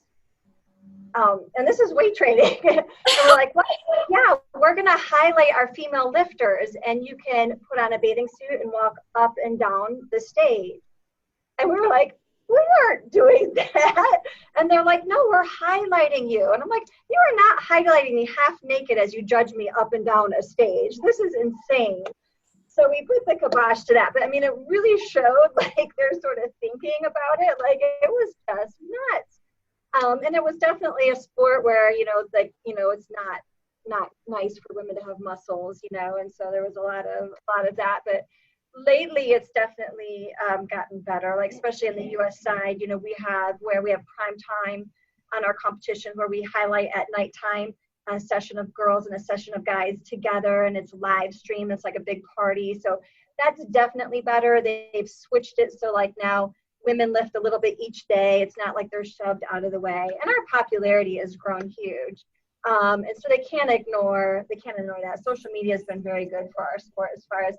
And this is weight training. And we're like, what? Yeah, we're going to highlight our female lifters, and you can put on a bathing suit and walk up and down the stage. And we were like, we aren't doing that. And they're like, no, we're highlighting you. And I'm like, you are not highlighting me half naked as you judge me up and down a stage. This is insane. So we put the kibosh to that. But I mean, it really showed, like, their sort of thinking about it. Like, it was just nuts. And it was definitely a sport where, it's not nice for women to have muscles, and so there was a lot of that. But lately it's definitely gotten better, like especially in the US side. You know, we have prime time on our competition where we highlight at nighttime a session of girls and a session of guys together, and it's live stream. It's like a big party. So that's definitely better. They've switched it so like now women lift a little bit each day. It's not like they're shoved out of the way. And our popularity has grown huge. And so they can't ignore that. Social media has been very good for our sport as far as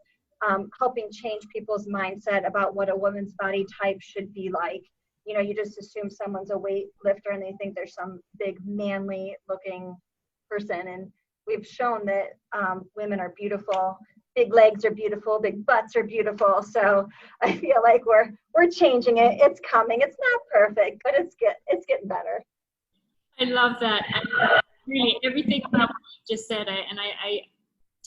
helping change people's mindset about what a woman's body type should be like. You know, you just assume someone's a weightlifter and they think there's some big manly looking person. And we've shown that women are beautiful. Big legs are beautiful. Big butts are beautiful. So I feel like we're changing it. It's coming. It's not perfect, but it's getting better. I love that. And really, everything about what you just said, I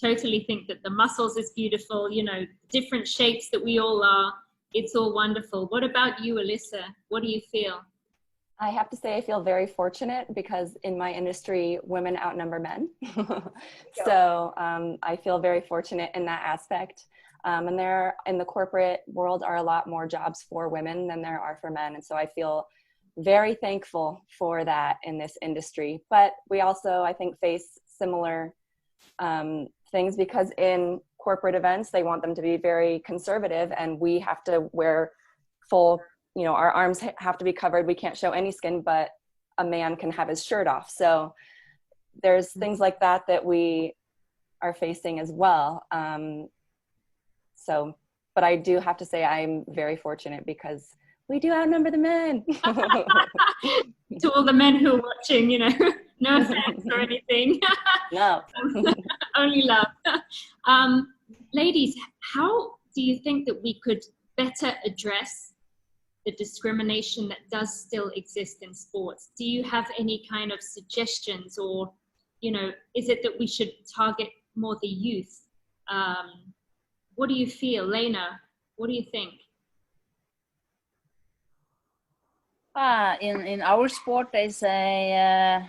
totally think that the muscles is beautiful, you know, different shapes that we all are. It's all wonderful. What about you, Alyssa? What do you feel? I have to say I feel very fortunate because in my industry, women outnumber men. So I feel very fortunate in that aspect. And there in the corporate world are a lot more jobs for women than there are for men. And so I feel very thankful for that in this industry. But we also, I think, face similar things because in corporate events, they want them to be very conservative and we have to wear full, you know, our arms have to be covered. We can't show any skin, but a man can have his shirt off. So there's things like that that we are facing as well. But I do have to say I'm very fortunate because we do outnumber the men. To all the men who are watching, you know, no offense or anything. No. Only love. Ladies, how do you think that we could better address the discrimination that does still exist in sports? Do you have any kind of suggestions, or, you know, is it that we should target more the youth? What do you feel, Lena? What do you think? In our sport, there's a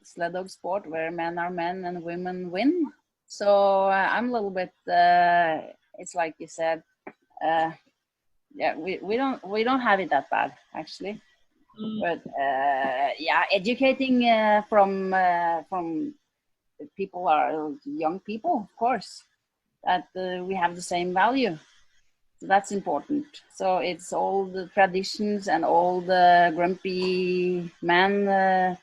sled dog sport where men are men and women win. So I'm a little bit. It's like you said. Yeah, we don't have it that bad actually. But yeah, educating from people are young people, of course, that we have the same value. So that's important. So it's all the traditions and all the grumpy men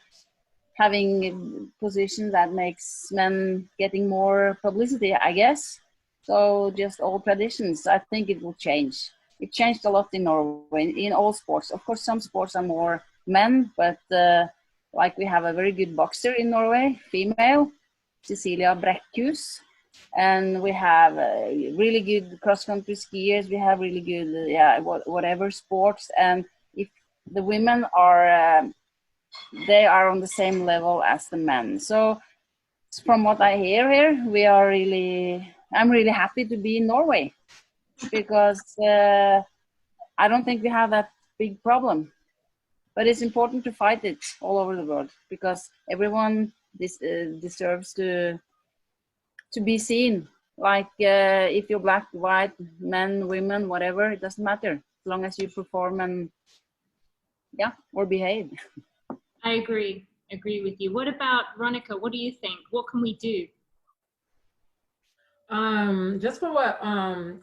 having positions that makes men getting more publicity, I guess. So just all traditions, I think it will change. It changed a lot in Norway, in all sports. Of course, some sports are more men, but like we have a very good boxer in Norway, female, Cecilia Brækhus. And we have really good cross-country skiers. We have really good, whatever sports. And if the women are, they are on the same level as the men. So from what I hear here, I'm really happy to be in Norway because I don't think we have that big problem. But it's important to fight it all over the world because everyone deserves to be seen. Like if you're black, white, men, women, whatever, it doesn't matter as long as you perform and or behave. I agree with you. What about Ronica? What do you think? What can we do? Just for what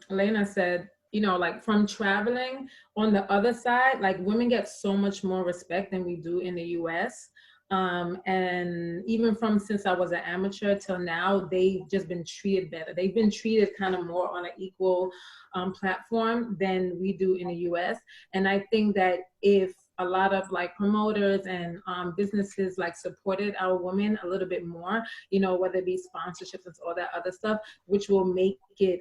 Lena said, you know, like from traveling on the other side, like women get so much more respect than we do in the US. And even from since I was an amateur till now, they've just been treated better. They've been treated kind of more on an equal platform than we do in the US. And I think that if a lot of like promoters and businesses like supported our women a little bit more, you know, whether it be sponsorships and all that other stuff, which will make it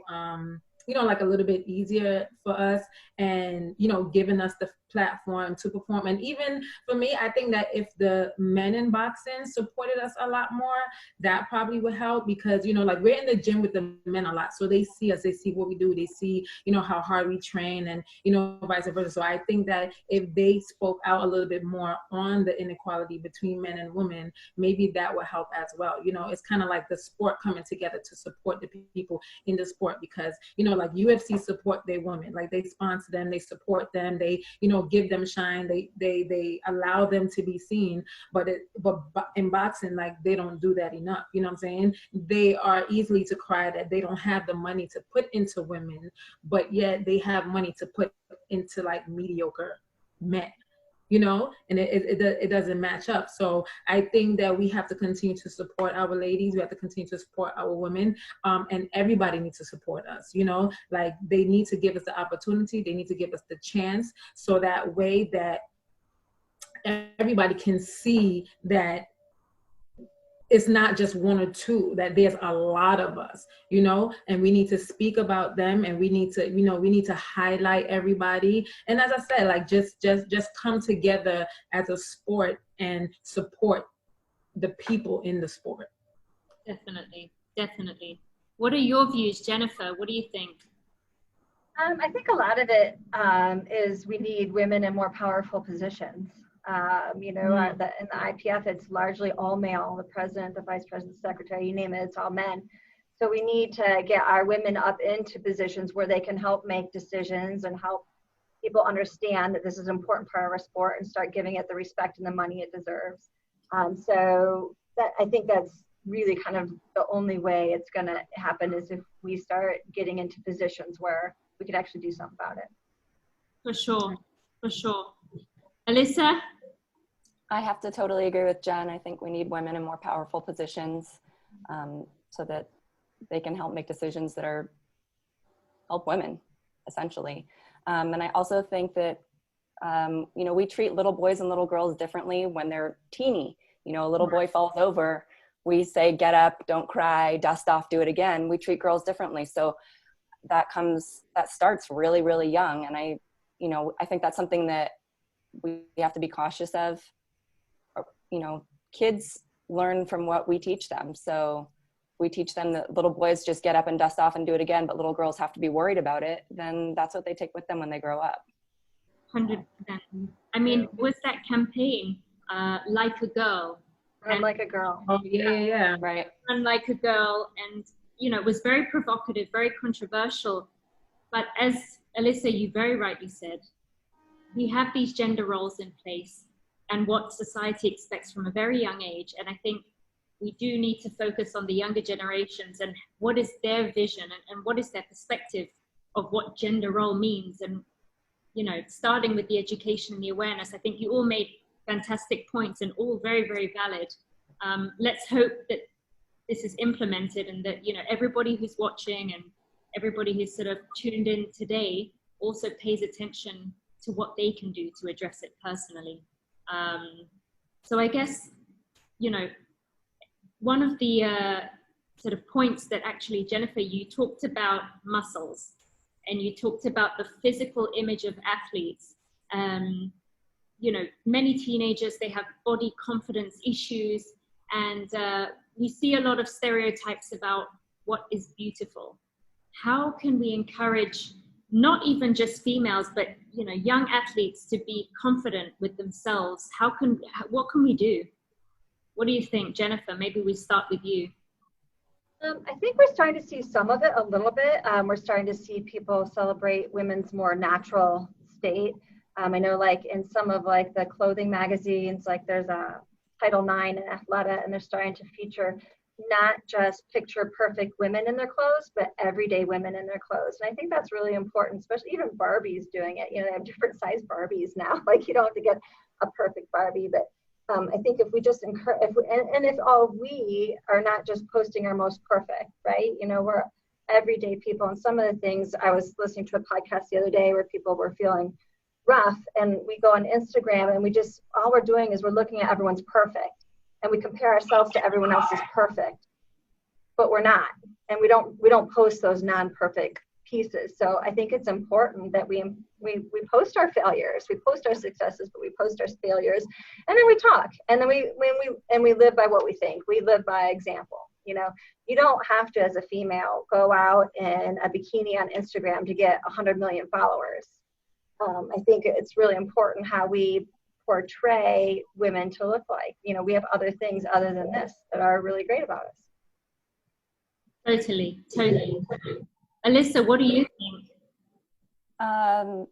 you know, like a little bit easier for us and, you know, giving us the platform to perform. And even for me, I think that if the men in boxing supported us a lot more, that probably would help, because, you know, like we're in the gym with the men a lot. So they see us, they see what we do, they see, you know, how hard we train, and, you know, vice versa. So I think that if they spoke out a little bit more on the inequality between men and women, maybe that would help as well. You know, it's kind of like the sport coming together to support the people in the sport, because, you know, like UFC support their women, like they sponsor them, they support them, they, you know, give them shine, they allow them to be seen. But in boxing, like, they don't do that enough. You know what I'm saying? They are easily to cry that they don't have the money to put into women, but yet they have money to put into like mediocre men, you know, and it doesn't match up. So I think that we have to continue to support our ladies. We have to continue to support our women, and everybody needs to support us, you know, like they need to give us the opportunity. They need to give us the chance, so that way that everybody can see that it's not just one or two, that there's a lot of us, you know, and we need to speak about them, and we need to, you know, we need to highlight everybody. And as I said, like, just come together as a sport and support the people in the sport. Definitely. What are your views, Jennifer? What do you think? I think a lot of it is we need women in more powerful positions. You know, in the IPF, it's largely all male, the president, the vice president, the secretary, you name it, it's all men. So we need to get our women up into positions where they can help make decisions and help people understand that this is an important part of our sport, and start giving it the respect and the money it deserves. So that, I think that's really kind of the only way it's going to happen, is if we start getting into positions where we can actually do something about it. For sure. Alyssa? I have to totally agree with Jen. I think we need women in more powerful positions, so that they can help make decisions that help women, essentially. And I also think that, you know, we treat little boys and little girls differently when they're teeny. You know, a little boy falls over, we say, get up, don't cry, dust off, do it again. We treat girls differently. So that starts really, really young. And I think that's something that we have to be cautious of. You know, kids learn from what we teach them. So we teach them that little boys just get up and dust off and do it again, but little girls have to be worried about it. Then that's what they take with them when they grow up. 100%. I mean, was that campaign, Like a Girl? Run Like a Girl. Oh, yeah. Right. Run Like a Girl. And, you know, it was very provocative, very controversial. But as Alyssa, you very rightly said, we have these gender roles in place and what society expects from a very young age. And I think we do need to focus on the younger generations and what is their vision and what is their perspective of what gender role means. And, you know, starting with the education and the awareness, I think you all made fantastic points and all very, very valid. Let's hope that this is implemented, and that, you know, everybody who's watching and everybody who's sort of tuned in today also pays attention to what they can do to address it personally. So I guess, you know, one of the sort of points that actually, Jennifer, you talked about muscles, and you talked about the physical image of athletes. You know, many teenagers, they have body confidence issues, and we see a lot of stereotypes about what is beautiful. How can we encourage not even just females, but, you know, young athletes to be confident with themselves? What can we do? What do you think, Jennifer? Maybe we start with you. I think we're starting to see some of it a little bit. We're starting to see people celebrate women's more natural state. I know, like, in some of like the clothing magazines, like there's a Title IX and Athleta, and they're starting to feature not just picture perfect women in their clothes, but everyday women in their clothes. And I think that's really important, especially even Barbie's doing it. You know, they have different size Barbies now. Like, you don't have to get a perfect Barbie, but I think if we just encourage, if all we are not just posting our most perfect, right? You know, we're everyday people. And some of the things, I was listening to a podcast the other day where people were feeling rough, and we go on Instagram and we just, all we're doing is we're looking at everyone's perfect, and we compare ourselves to everyone else's perfect, but we're not. And we don't post those non-perfect pieces. So I think it's important that we post our failures, we post our successes, but we post our failures, and then we talk, and then we live by what we think. We live by example. You know, you don't have to, as a female, go out in a bikini on Instagram to get 100 million followers. I think it's really important how we portray women to look like. You know, we have other things other than this that are really great about us. Totally. Alyssa, what do you think?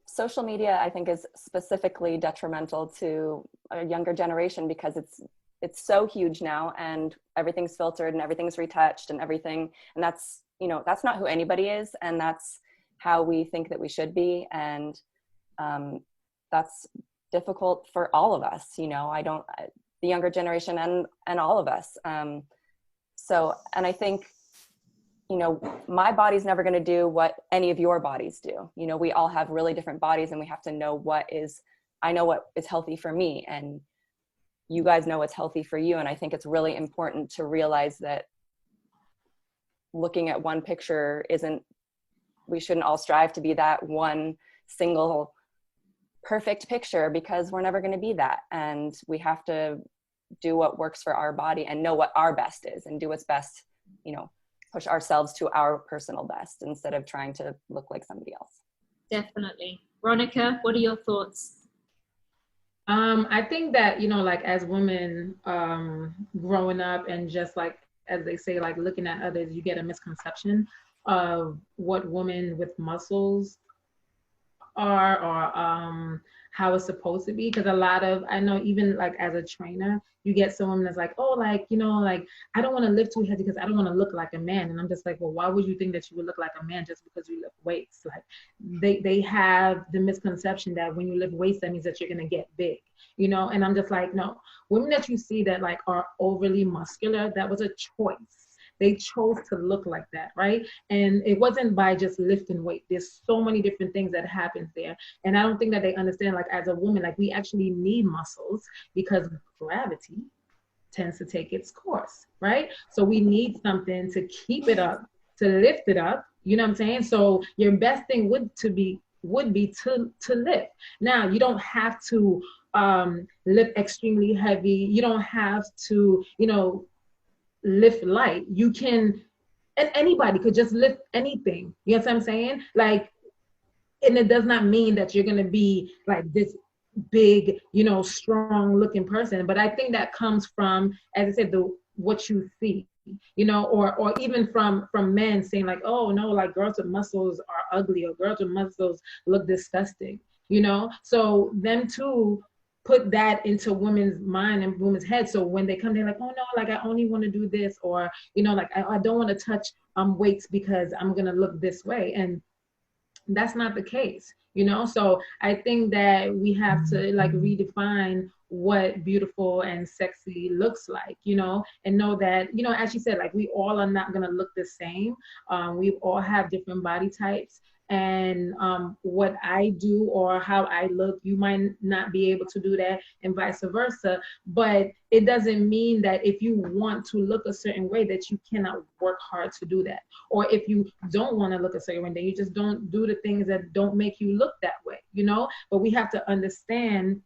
Social media, I think, is specifically detrimental to a younger generation because it's so huge now, and everything's filtered and everything's retouched and everything. And that's, you know, that's not who anybody is, and that's how we think that we should be. And that's difficult for all of us, you know, the younger generation and all of us. And I think, you know, my body's never going to do what any of your bodies do. You know, we all have really different bodies, and we have to know I know what is healthy for me, and you guys know what's healthy for you. And I think it's really important to realize that looking at one picture we shouldn't all strive to be that one single perfect picture, because we're never going to be that. And we have to do what works for our body and know what our best is and do what's best, you know, push ourselves to our personal best instead of trying to look like somebody else. Definitely. Ronica, what are your thoughts? I think that, you know, like as women growing up and just like, as they say, like looking at others, you get a misconception of what women with muscles are, or how it's supposed to be. Because I know even like as a trainer, you get some women that's like, oh, like, you know, like I don't want to lift too heavy because I don't want to look like a man. And I'm just like, well, why would you think that you would look like a man just because you lift weights? Like they have the misconception that when you lift weights, that means that you're gonna get big, you know. And I'm just like, no, women that you see that like are overly muscular, that was a choice. They chose to look like that, right? And it wasn't by just lifting weight. There's so many different things that happens there. And I don't think that they understand, like as a woman, like we actually need muscles because gravity tends to take its course, right? So we need something to keep it up, to lift it up, you know what I'm saying? So your best thing would be to lift. Now, you don't have to lift extremely heavy. You don't have to, you know, lift light. You can, and anybody could just lift anything. You know what I'm saying? Like, and it does not mean that you're gonna be like this big, you know, strong looking person. But I think that comes from, as I said, what you see, you know, or even from men saying like, oh no, like girls with muscles are ugly, or girls with muscles look disgusting, you know. So them too put that into women's mind and women's head. So when they come, they're like, oh no, like I only want to do this, or, you know, like I don't want to touch weights because I'm going to look this way. And that's not the case, you know? So I think that we have to like redefine what beautiful and sexy looks like, you know, and know that, you know, as she said, like we all are not going to look the same. We all have different body types. And what I do or how I look, you might not be able to do that, and vice versa. But it doesn't mean that if you want to look a certain way that you cannot work hard to do that. Or if you don't want to look a certain way, then you just don't do the things that don't make you look that way, you know? But we have to understand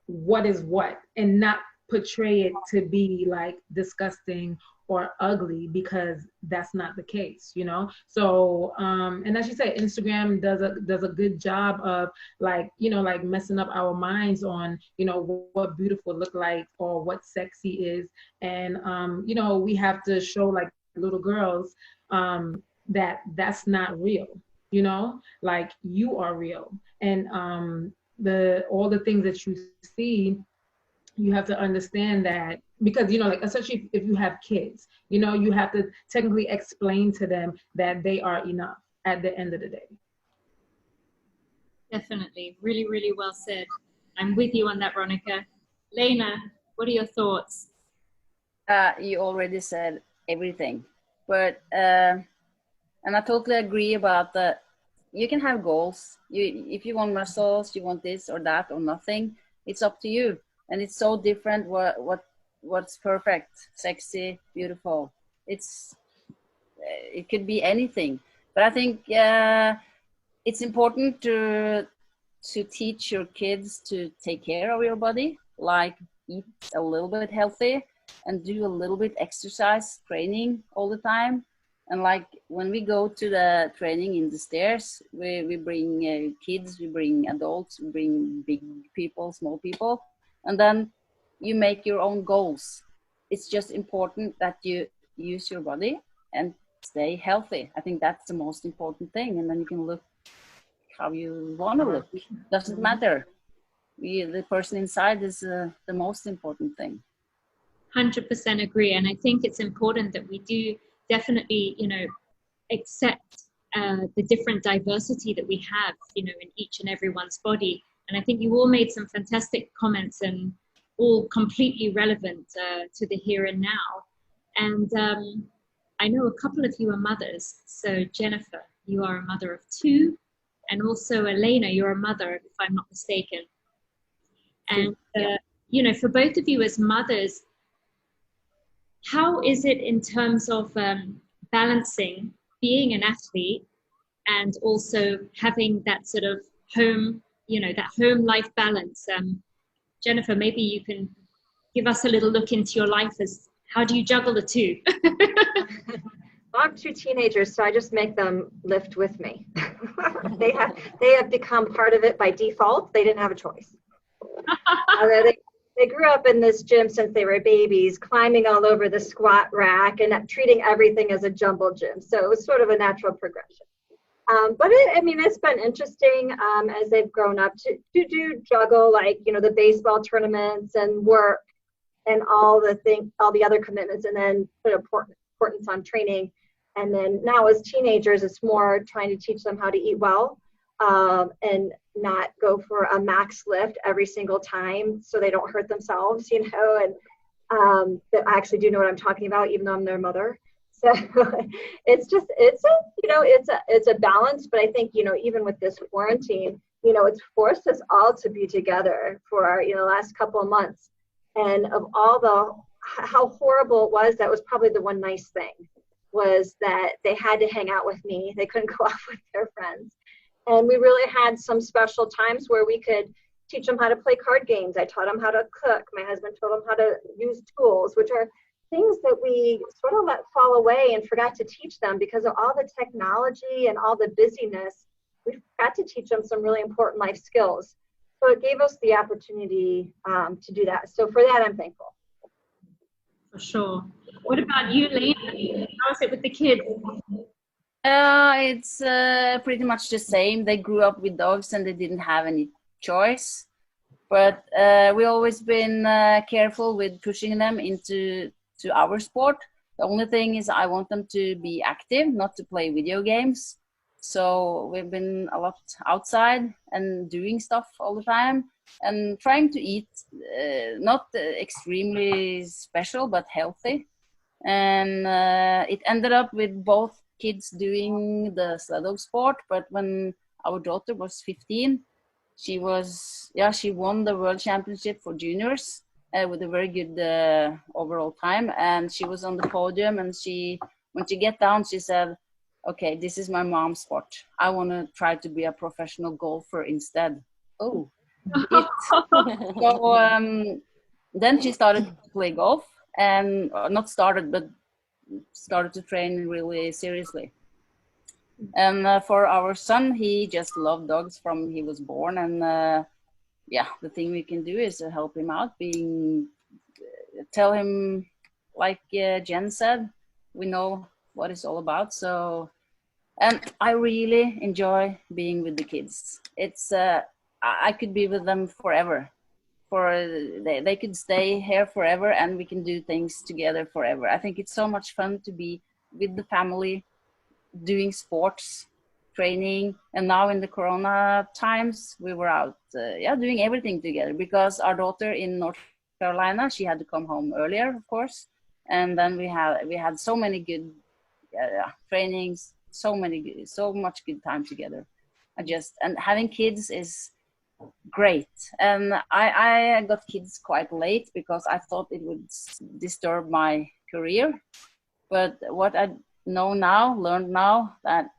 what is what and not portray it to be like disgusting or ugly, because that's not the case, you know? So, and as you say, Instagram does a good job of like, you know, like messing up our minds on, you know, what beautiful look like or what sexy is. And, you know, we have to show like little girls that that's not real, you know, like you are real. And all the things that you see, you have to understand that, because, you know, like especially if you have kids, you know, you have to technically explain to them that they are enough at the end of the day. Definitely. Really, really well said. I'm with you on that, Ronica. Lena, what are your thoughts? You already said everything, but and I totally agree about that. You can have goals. If you want muscles, you want this or that or nothing, it's up to you. And it's so different what's perfect, sexy, beautiful. It could be anything. But I think it's important to teach your kids to take care of your body, like eat a little bit healthy and do a little bit exercise training all the time. And like when we go to the training in the stairs, we bring kids, we bring adults, we bring big people, small people, and then you make your own goals. It's just important that you use your body and stay healthy. I think that's the most important thing. And then you can look how you want to look. Doesn't matter. The person inside is the most important thing. 100% agree. And I think it's important that we do definitely, accept the different diversity that we have, in each and everyone's body. And I think you all made some fantastic comments and all completely relevant to the here and now. And I know a couple of you are mothers. So Jennifer, you are a mother of 2. And also Lena, you're a mother, if I'm not mistaken. And, for both of you as mothers, how is it in terms of balancing being an athlete and also having that sort of home, that home life balance? Jennifer, maybe you can give us a little look into your life as how do you juggle the 2? Well, I have 2 teenagers, so I just make them lift with me. They have become part of it by default. They didn't have a choice. They grew up in this gym since they were babies, climbing all over the squat rack and treating everything as a jumble gym. So it was sort of a natural progression. But it's been interesting as they've grown up to do juggle, like, the baseball tournaments and work and all the other commitments, and then put importance on training. And then now as teenagers, it's more trying to teach them how to eat well and not go for a max lift every single time so they don't hurt themselves, and I actually do know what I'm talking about, even though I'm their mother. So it's a balance. But I think, even with this quarantine, it's forced us all to be together for, last couple of months. And of all how horrible it was, that was probably the one nice thing, was that they had to hang out with me. They couldn't go off with their friends. And we really had some special times where we could teach them how to play card games. I taught them how to cook. My husband taught them how to use tools, which are things that we sort of let fall away and forgot to teach them because of all the technology and all the busyness. We forgot to teach them some really important life skills. So it gave us the opportunity to do that. So for that, I'm thankful. For sure. What about you, Lena? How is it with the kids? It's pretty much the same. They grew up with dogs and they didn't have any choice. But we always been careful with pushing them into our sport. The only thing is I want them to be active, not to play video games. So we've been a lot outside and doing stuff all the time and trying to eat not extremely special, but healthy. And it ended up with both kids doing the sled dog sport. But when our daughter was 15, she won the world championship for juniors with a very good overall time. And she was on the podium, and when she get down, she said, okay, this is my mom's sport. I want to try to be a professional golfer instead. Oh. So then she started to play golf, and not started, but started to train really seriously. And for our son, he just loved dogs from he was born. And the thing we can do is to help him out, tell him, like Jen said, we know what it's all about. So, and I really enjoy being with the kids. It's I could be with them forever. They could stay here forever, and we can do things together forever. I think it's so much fun to be with the family, doing sports, training. And now in the Corona times, we were out doing everything together, because our daughter in North Carolina, she had to come home earlier, of course. And then we had so many good trainings, so much good time together. And having kids is great. And I got kids quite late because I thought it would disturb my career. But what I learned now, that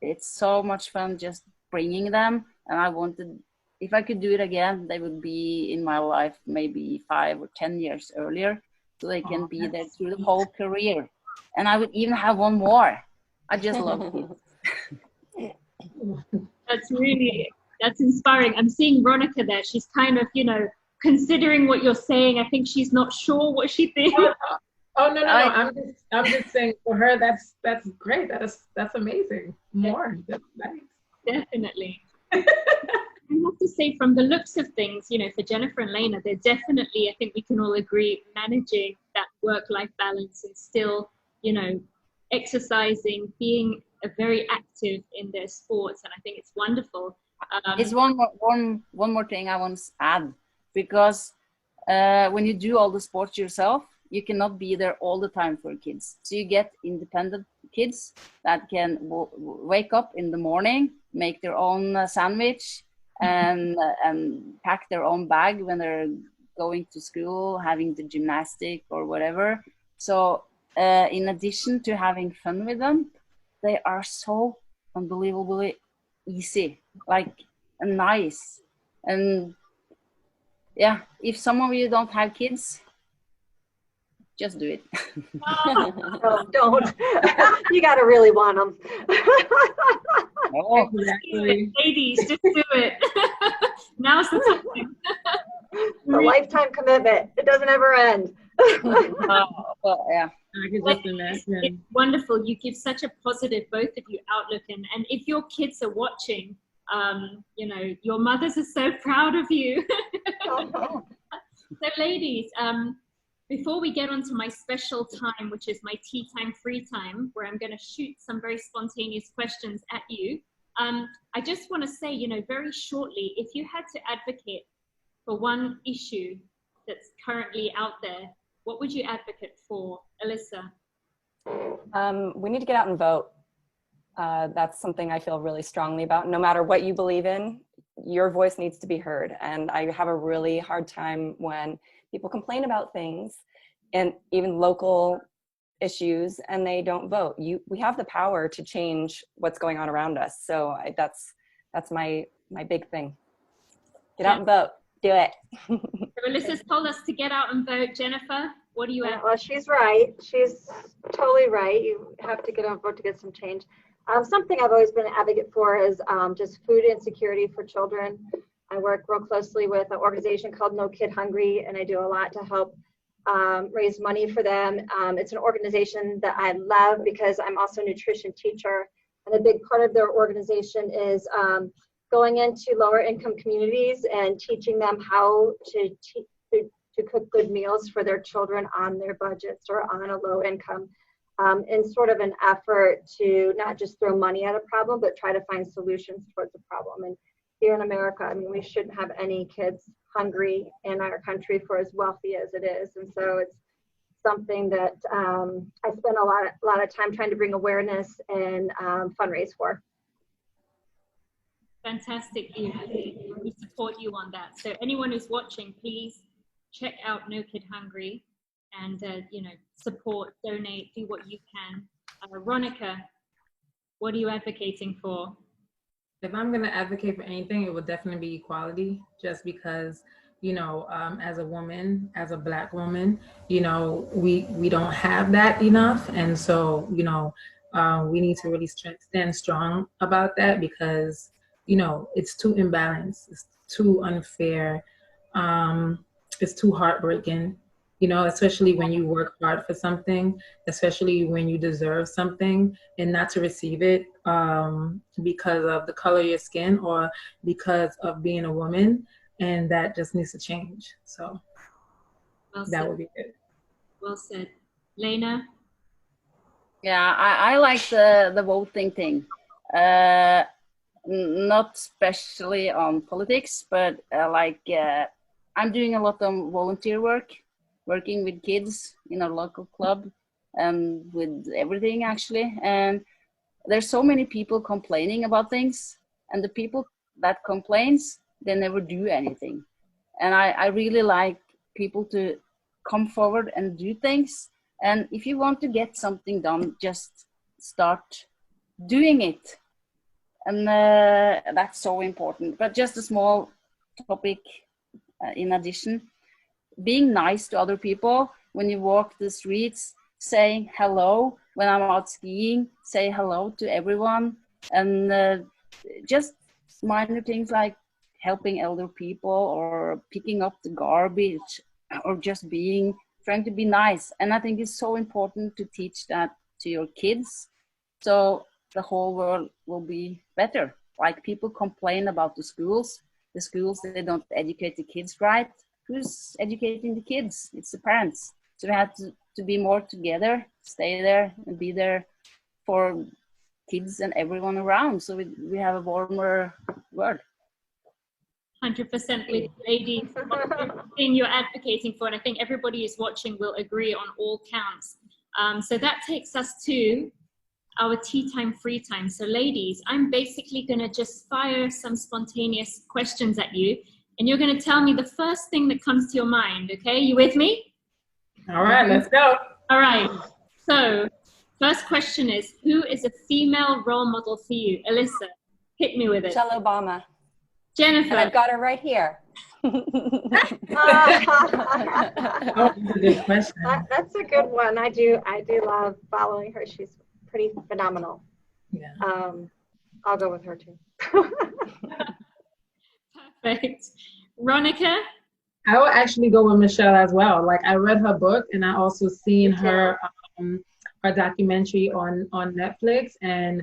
it's so much fun just bringing them. And I wanted, if I could do it again, they would be in my life maybe 5 or 10 years earlier, so they can be there through the whole career. And I would even have one more. I just love it. That's inspiring. I'm seeing Ronica there. She's kind of, considering what you're saying. I think she's not sure what she thinks. Oh no! I'm just saying for her that's great. That's amazing. More. That's nice. Definitely. I have to say, from the looks of things, for Jennifer and Lena, they're definitely, I think we can all agree, managing that work-life balance and still, exercising, being very active in their sports, and I think it's wonderful. It's one more thing I want to add, because when you do all the sports yourself, you cannot be there all the time for kids. So you get independent kids that can wake up in the morning, make their own sandwich, and pack their own bag when they're going to school, having the gymnastic or whatever. So in addition to having fun with them, they are so unbelievably easy, and nice. And yeah, if some of you don't have kids, just do it. No, don't. You got to really want them. Oh, Exactly. Ladies, just do it. Now's the time. It's a lifetime commitment. It doesn't ever end. but yeah. I can just imagine. It's wonderful. You give such a positive, both of you, outlook. And if your kids are watching, your mothers are so proud of you. So ladies, before we get on to my special time, which is my tea time, free time, where I'm going to shoot some very spontaneous questions at you, I just want to say, very shortly, if you had to advocate for one issue that's currently out there, what would you advocate for, Alyssa? We need to get out and vote. That's something I feel really strongly about. No matter what you believe in, your voice needs to be heard. And I have a really hard time when people complain about things and even local issues and they don't vote. We have the power to change what's going on around us. So that's my big thing. Get out and vote. Do it. So Alyssa's told us to get out and vote. Jennifer, what do you add? Well, she's right. She's totally right. You have to get out and vote to get some change. Something I've always been an advocate for is just food insecurity for children. I work real closely with an organization called No Kid Hungry, and I do a lot to help raise money for them. It's an organization that I love because I'm also a nutrition teacher, and a big part of their organization is going into lower income communities and teaching them how to cook good meals for their children on their budgets or on a low income, in sort of an effort to not just throw money at a problem, but try to find solutions towards the problem. And here in America, I mean, we shouldn't have any kids hungry in our country for as wealthy as it is. And so it's something that I spend a lot of time trying to bring awareness and fundraise for. Fantastic. We support you on that. So anyone who's watching, please check out No Kid Hungry and, support, donate, do what you can. Ronica, what are you advocating for? If I'm going to advocate for anything, it would definitely be equality, just because, as a woman, as a Black woman, we don't have that enough. And so, we need to really stand strong about that because, it's too imbalanced. It's too unfair. It's too heartbreaking, especially when you work hard for something, especially when you deserve something and not to receive it because of the color of your skin or because of being a woman. And that just needs to change. So that would be good. Well said. Lena? Yeah, I like the voting thing. Not especially on politics, but I'm doing a lot of volunteer work, working with kids in a local club and with everything actually. And there's so many people complaining about things, and the people that complains, they never do anything. And I really like people to come forward and do things. And if you want to get something done, just start doing it. And that's so important. But just a small topic in addition, being nice to other people when you walk the streets, saying hello. When I'm out skiing, say hello to everyone. And just minor things like helping elder people or picking up the garbage or just trying to be nice. And I think it's so important to teach that to your kids, so the whole world will be better. Like, people complain about the schools, they don't educate the kids right. Who's educating the kids? It's the parents. So we have to be more together, stay there and be there for kids and everyone around, so we have a warmer world. 100% with you, ladies. Thing you're advocating for, and I think everybody who's watching will agree on all counts. So that takes us to our tea time, free time. So ladies, I'm basically going to just fire some spontaneous questions at you, and you're going to tell me the first thing that comes to your mind. Okay, you with me? All right, let's go. All right. So first question is, who is a female role model for you? Alyssa, hit me with it. Michelle Obama. Jennifer. And I've got her right here. Oh, that's a good question. That's a good one. I do love following her. She's pretty phenomenal. Yeah. I'll go with her too. Perfect. Ronica? I will actually go with Michelle as well. Like, I read her book, and I also seen her documentary on Netflix, and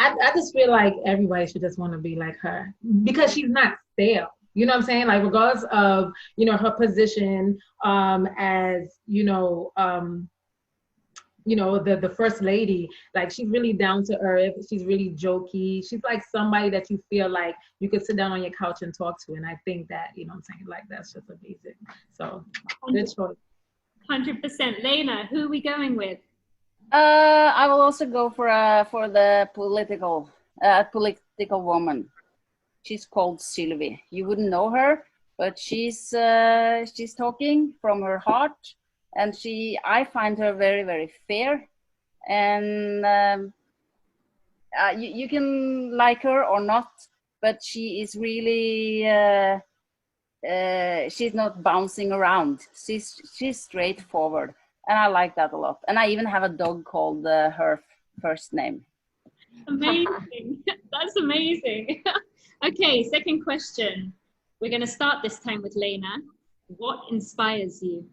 I just feel like everybody should just want to be like her, because she's not stale. You know what I'm saying? Like, regardless of, her position as, the first lady, like, she's really down to earth. She's really jokey. She's like somebody that you feel like you could sit down on your couch and talk to. And I think that, I'm saying, like, that's just amazing. So good choice. 100%. Lena, who are we going with? I will also go for the political woman. She's called Sylvie. You wouldn't know her, but she's talking from her heart, and I find her very, very fair, and you can like her or not, but she is really she's not bouncing around. She's straightforward. And I like that a lot. And I even have a dog called her first name. Amazing. That's amazing. Okay, second question. We're going to start this time with Lena. What inspires you?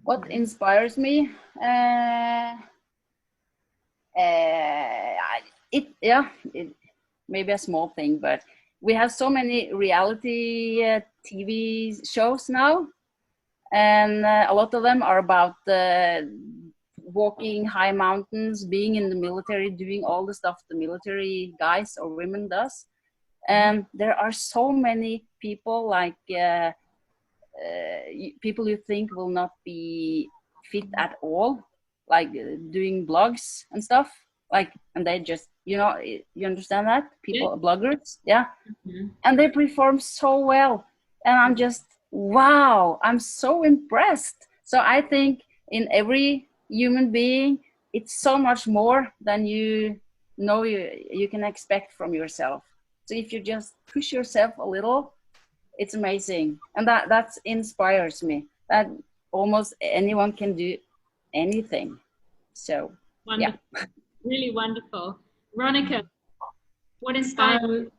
What inspires me? It may be a small thing, but we have so many reality TV shows now. And a lot of them are about walking high mountains, being in the military, doing all the stuff the military guys or women does. And there are so many people, like people you think will not be fit at all, like doing blogs and stuff. Like, and they just, you understand that? People, bloggers, yeah. Mm-hmm. And they perform so well. And I'm just, wow, I'm so impressed. So I think in every human being, it's so much more than you can expect from yourself. So if you just push yourself a little, it's amazing. And that inspires me, that almost anyone can do anything. So wonderful. Yeah. Really wonderful. Ronica, what inspires you?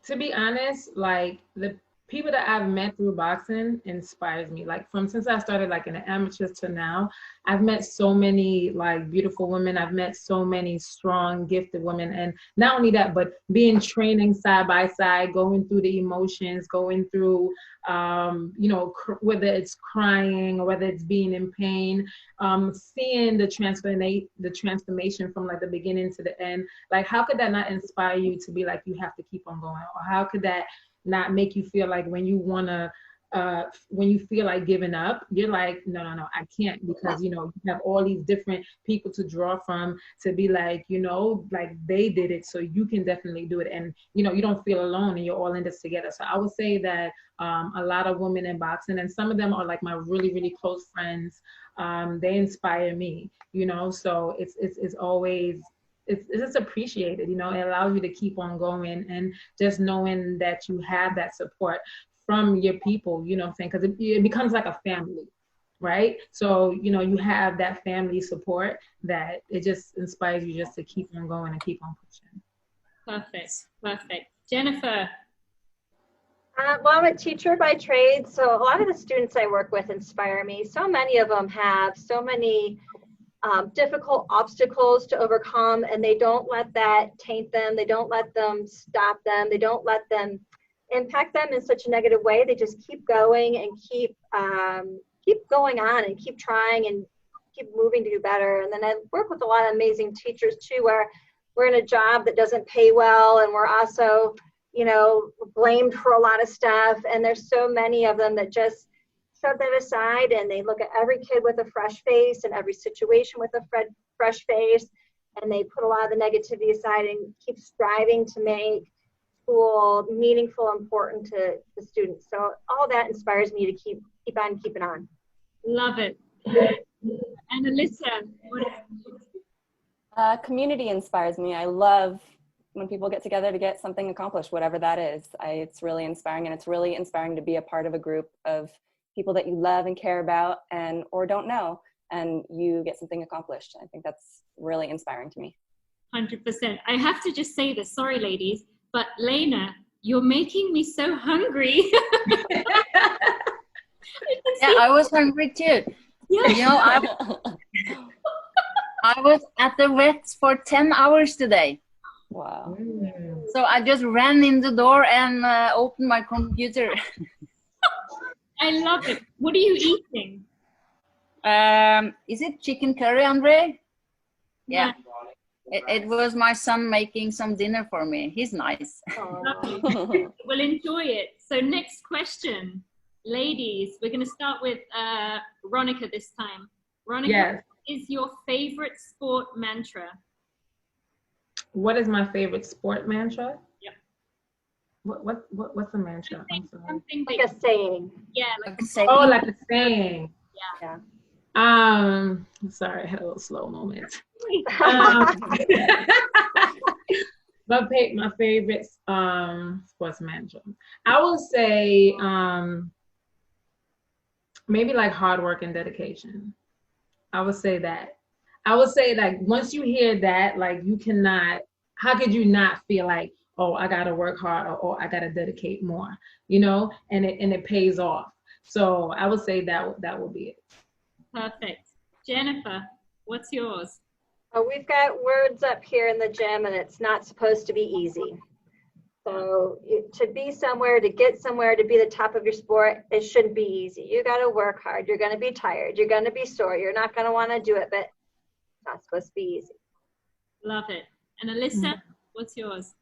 To be honest, like, the people that I've met through boxing inspires me. Like, since I started, like, in the amateurs to now, I've met so many, like, beautiful women. I've met so many strong, gifted women. And not only that, but being training side by side, going through the emotions, going through, whether it's crying or whether it's being in pain, seeing the transformation from, like, the beginning to the end. Like, how could that not inspire you to be like, you have to keep on going? Or how could that not make you feel like when you feel like giving up, you're like, no, I can't, because, you have all these different people to draw from, to be like, like, they did it, so you can definitely do it. And, you don't feel alone, and you're all in this together. So I would say that a lot of women in boxing, and some of them are, like, my really, really close friends, they inspire me, so it's always just appreciated. You know, it allows you to keep on going, and just knowing that you have that support from your people, you know what I'm saying? Because it becomes like a family, right? So, you know, you have that family support that it just inspires you just to keep on going and keep on pushing. Perfect. Jennifer. Well, I'm a teacher by trade, so a lot of the students I work with inspire me. So many of them have so many difficult obstacles to overcome, and they don't let that taint them. They don't let them stop them. They don't let them impact them in such a negative way. They just keep going and keep going on and keep trying and keep moving to do better. And then I work with a lot of amazing teachers too, where we're in a job that doesn't pay well, and we're also, you know, blamed for a lot of stuff. And there's so many of them that just shove that aside, and they look at every kid with a fresh face and every situation with a fresh face, and they put a lot of the negativity aside and keep striving to make school meaningful, important to the students. So all that inspires me to keep on keeping on. Love it. And Alyssa, what community inspires me. I love when people get together to get something accomplished, whatever that is. It's really inspiring, and it's really inspiring to be a part of a group of people that you love and care about or don't know, and you get something accomplished. I think that's really inspiring to me. 100%. I have to just say this, sorry ladies, but Lena, you're making me so hungry. Yeah, I was hungry too. Yeah. You know, I was at the vet for 10 hours today. Wow. So I just ran in the door and opened my computer. I love it. What are you eating? Is it chicken curry, Andre? Yeah. It was my son making some dinner for me. He's nice. We'll enjoy it. So next question. Ladies, we're going to start with Ronica this time. Ronica, yes. What is your favorite sport mantra? What is my favorite sport mantra? Yep. What's a mantra? I'm sorry. Something like a saying. Yeah, like a saying. Oh, like a saying. Yeah. Sorry, I had a little slow moment. My favorite sports mantra. I will say maybe like hard work and dedication. I would say that. I would say like once you hear that, like you cannot, how could you not feel like, oh, I gotta work hard or I gotta dedicate more, you know, and it pays off. So I would say that will be it. Perfect. Jennifer, what's yours? We've got words up here in the gym, and it's not supposed to be easy. So to be somewhere, to get somewhere, to be the top of your sport, it shouldn't be easy. You got to work hard. You're going to be tired. You're going to be sore. You're not going to want to do it, but it's not supposed to be easy. Love it. And Alyssa, what's yours?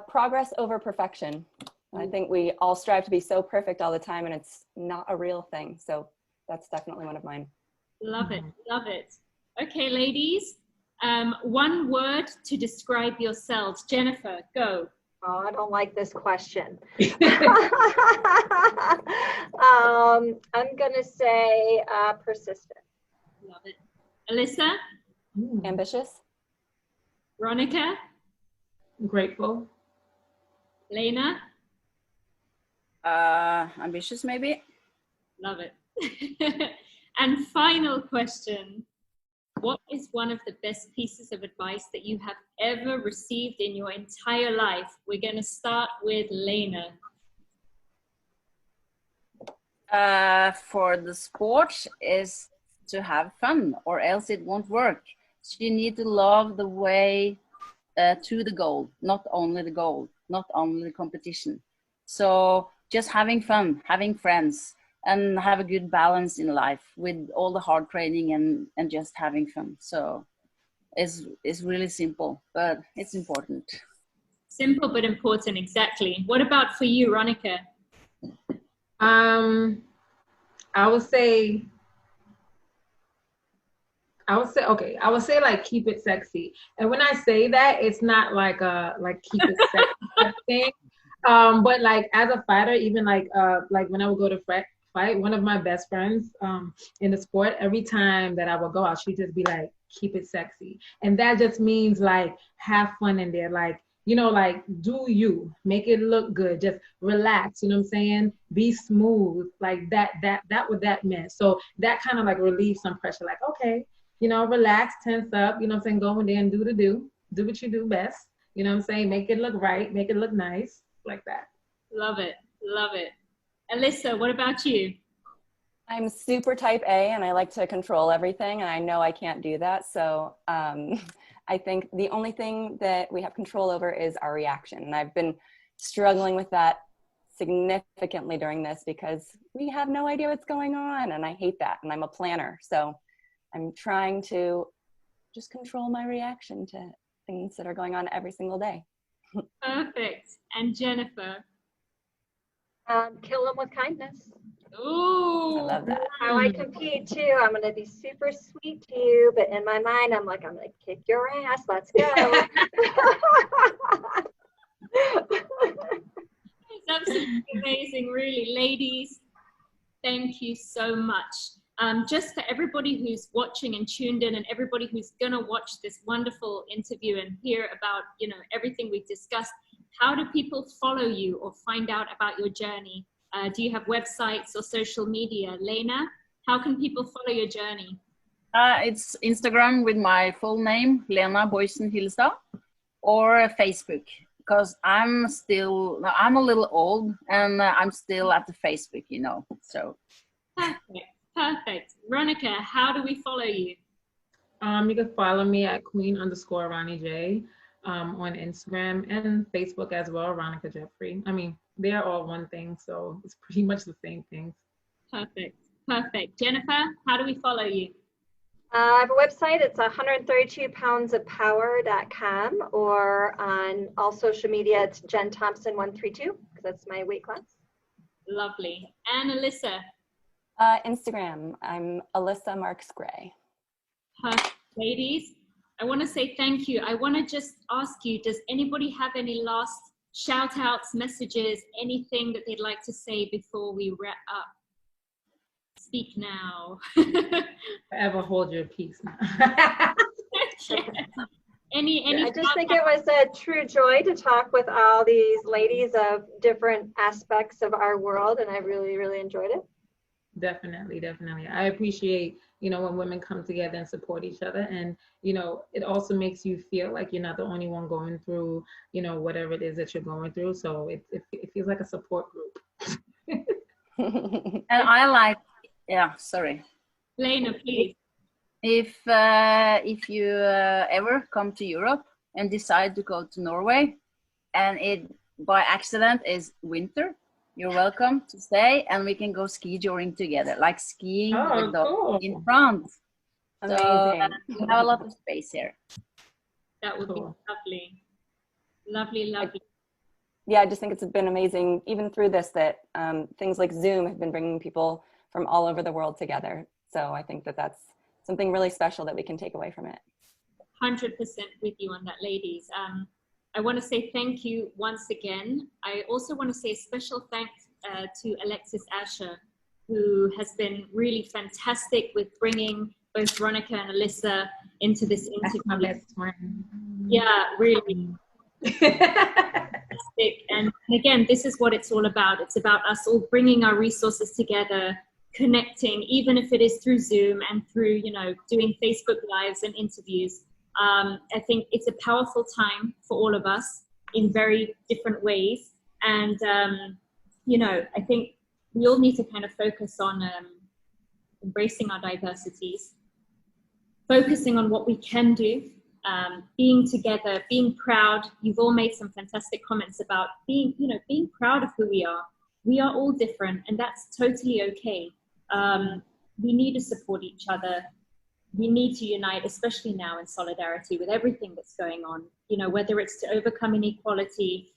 Progress over perfection. I think we all strive to be so perfect all the time, and it's not a real thing. So that's definitely one of mine. Love it. Love it. Okay, ladies. One word to describe yourselves. Jennifer, go. Oh, I don't like this question. I'm going to say persistent. Love it. Alyssa? Ambitious. Ronica? Grateful. Lena? Ambitious, maybe. Love it. And final question. What is one of the best pieces of advice that you have ever received in your entire life? We're going to start with Lena. For the sport is to have fun, or else it won't work. So you need to love the way to the goal, not only the goal, not only the competition. So just having fun, having friends, and have a good balance in life with all the hard training and just having fun. So it's really simple, but it's important. Simple but important, exactly. What about for you, Ronica? I would say like keep it sexy. And when I say that, it's not like keep it sexy thing. But like as a fighter, even like when I would go to fight, one of my best friends in the sport, every time that I would go out, she'd just be like, keep it sexy. And that just means like have fun in there. Like, you know, like do you make it look good, just relax, you know what I'm saying? Be smooth, like that what that meant. So that kind of like relieves some pressure, like, okay, you know, relax, tense up, you know what I'm saying? Go in there and do what you do best, you know what I'm saying? Make it look right, make it look nice, like that. Love it, love it. Alyssa, what about you? I'm super type A and I like to control everything, and I know I can't do that. So I think the only thing that we have control over is our reaction. And I've been struggling with that significantly during this because we have no idea what's going on, and I hate that. And I'm a planner. So I'm trying to just control my reaction to things that are going on every single day. Perfect. And Jennifer? Kill them with kindness. Ooh, I love that. How I compete too. I'm gonna be super sweet to you, but in my mind, I'm like, I'm gonna kick your ass. Let's go. It's absolutely amazing, really. Ladies, thank you so much. Just for everybody who's watching and tuned in, and everybody who's gonna watch this wonderful interview and hear about, you know, everything we've discussed, how do people follow you or find out about your journey? Do you have websites or social media? Lena, how can people follow your journey? It's Instagram with my full name, Lena Boysen Hillestad, or Facebook, because I'm a little old and I'm still at the Facebook, you know, so. Perfect. Ronica, how do we follow you? You can follow me at Queen_Ronnie on Instagram and Facebook as well, Ronica Jeffery. I mean, they're all one thing, so it's pretty much the same thing. Perfect. Perfect. Jennifer, how do we follow you? I have a website. It's 132poundsofpower.com, or on all social media, it's Jen Thompson 132, because that's my weight class. Lovely. And Alyssa? Instagram, I'm Alyssa Marks Gray. Perfect. Ladies, I want to say thank you. I want to just ask you, does anybody have any last shout outs, messages, anything that they'd like to say before we wrap up? Speak now. Forever hold your peace now. I just think it was a true joy to talk with all these ladies of different aspects of our world, and I really, really enjoyed it. Definitely. I appreciate, you know, when women come together and support each other, and, you know, it also makes you feel like you're not the only one going through, you know, whatever it is that you're going through. So it feels like a support group. And I like, sorry. Lena, please. If you ever come to Europe and decide to go to Norway, and it by accident is winter, you're welcome to stay, and we can go ski joring together, like skiing with cool. in France. Amazing. So we have a lot of space here. That would be lovely. Lovely. Yeah, I just think it's been amazing, even through this, that things like Zoom have been bringing people from all over the world together. So I think that that's something really special that we can take away from it. 100% with you on that, ladies. I want to say thank you once again. I also want to say a special thanks to Alexis Asher, who has been really fantastic with bringing both Ronica and Alyssa into this interview. That's my best friend. Yeah, really. Fantastic. And again, this is what it's all about. It's about us all bringing our resources together, connecting, even if it is through Zoom and through, you know, doing Facebook Lives and interviews. I think it's a powerful time for all of us in very different ways. And, you know, I think we all need to kind of focus on embracing our diversities, focusing on what we can do, being together, being proud. You've all made some fantastic comments about being, you know, being proud of who we are. We are all different, and that's totally okay. We need to support each other. We need to unite, especially now in solidarity with everything that's going on, you know, whether it's to overcome inequality,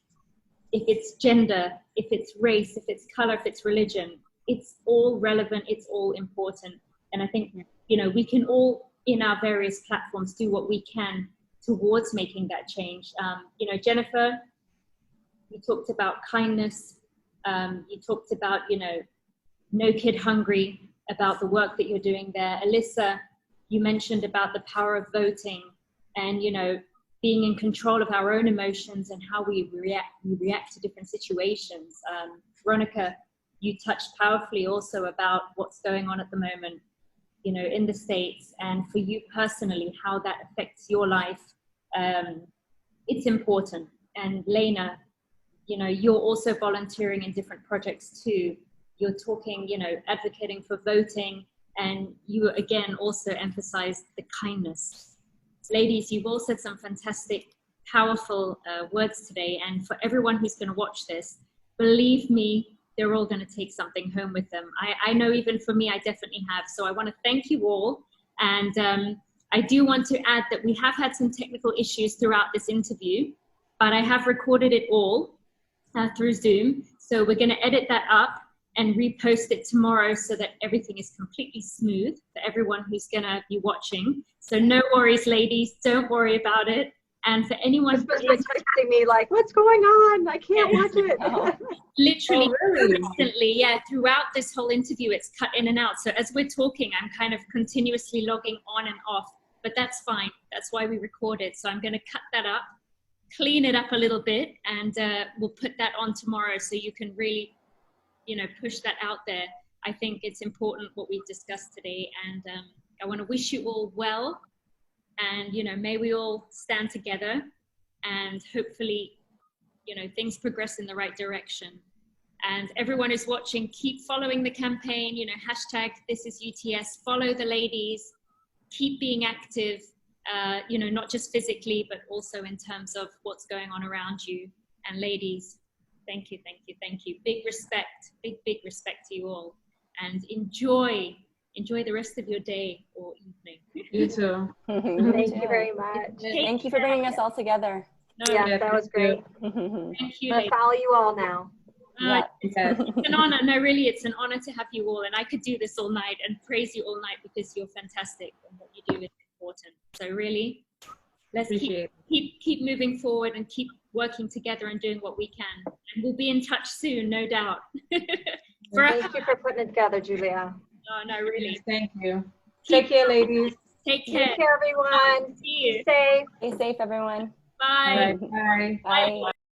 if it's gender, if it's race, if it's color, if it's religion, it's all relevant, it's all important. And I think, you know, we can all, in our various platforms, do what we can towards making that change. You know, Jennifer, you talked about kindness. You talked about, you know, No Kid Hungry, about the work that you're doing there. Alyssa, you mentioned about the power of voting and, you know, being in control of our own emotions and how we react to different situations. Ronica, you touched powerfully also about what's going on at the moment, you know, in the States, and for you personally, how that affects your life. It's important. And Lena, you know, you're also volunteering in different projects too. You're talking, you know, advocating for voting, and you again also emphasized the kindness. Ladies, you've all said some fantastic, powerful words today, and for everyone who's going to watch this, believe me, they're all going to take something home with them. I know even for me, I definitely have. So I want to thank you all, and I do want to add that we have had some technical issues throughout this interview, but I have recorded it all through Zoom. So we're going to edit that up and repost it tomorrow so that everything is completely smooth for everyone who's going to be watching. So no worries, ladies, don't worry about it. And for anyone who's texting me like, what's going on? I can't watch it. Oh. Literally, really? constantly, yeah, throughout this whole interview, it's cut in and out. So as we're talking, I'm kind of continuously logging on and off, but that's fine. That's why we record it. So I'm going to cut that up, clean it up a little bit, and we'll put that on tomorrow so you can really, you know, push that out there. I think it's important what we've discussed today, and I want to wish you all well, and, you know, may we all stand together, and hopefully, you know, things progress in the right direction. And everyone who's watching, keep following the campaign, you know, hashtag this is UTS, follow the ladies, keep being active, you know, not just physically, but also in terms of what's going on around you. And ladies, thank you, thank you, thank you. Big respect, big respect to you all. And enjoy the rest of your day or evening. You too. Thank you very much. Thank you for bringing us all together. No, Yeah, that was great. thank you. I'm gonna follow you all now. It's an honor. No, really, it's an honor to have you all. And I could do this all night and praise you all night because you're fantastic and what you do is important. So really, let's keep moving forward and keep working together and doing what we can. And we'll be in touch soon, no doubt. Thank you for putting it together, Julia. No, really. Thank you. Take care, ladies. Take care. Take care, everyone. See you. Be safe. Stay safe, everyone. Bye. Bye. Bye.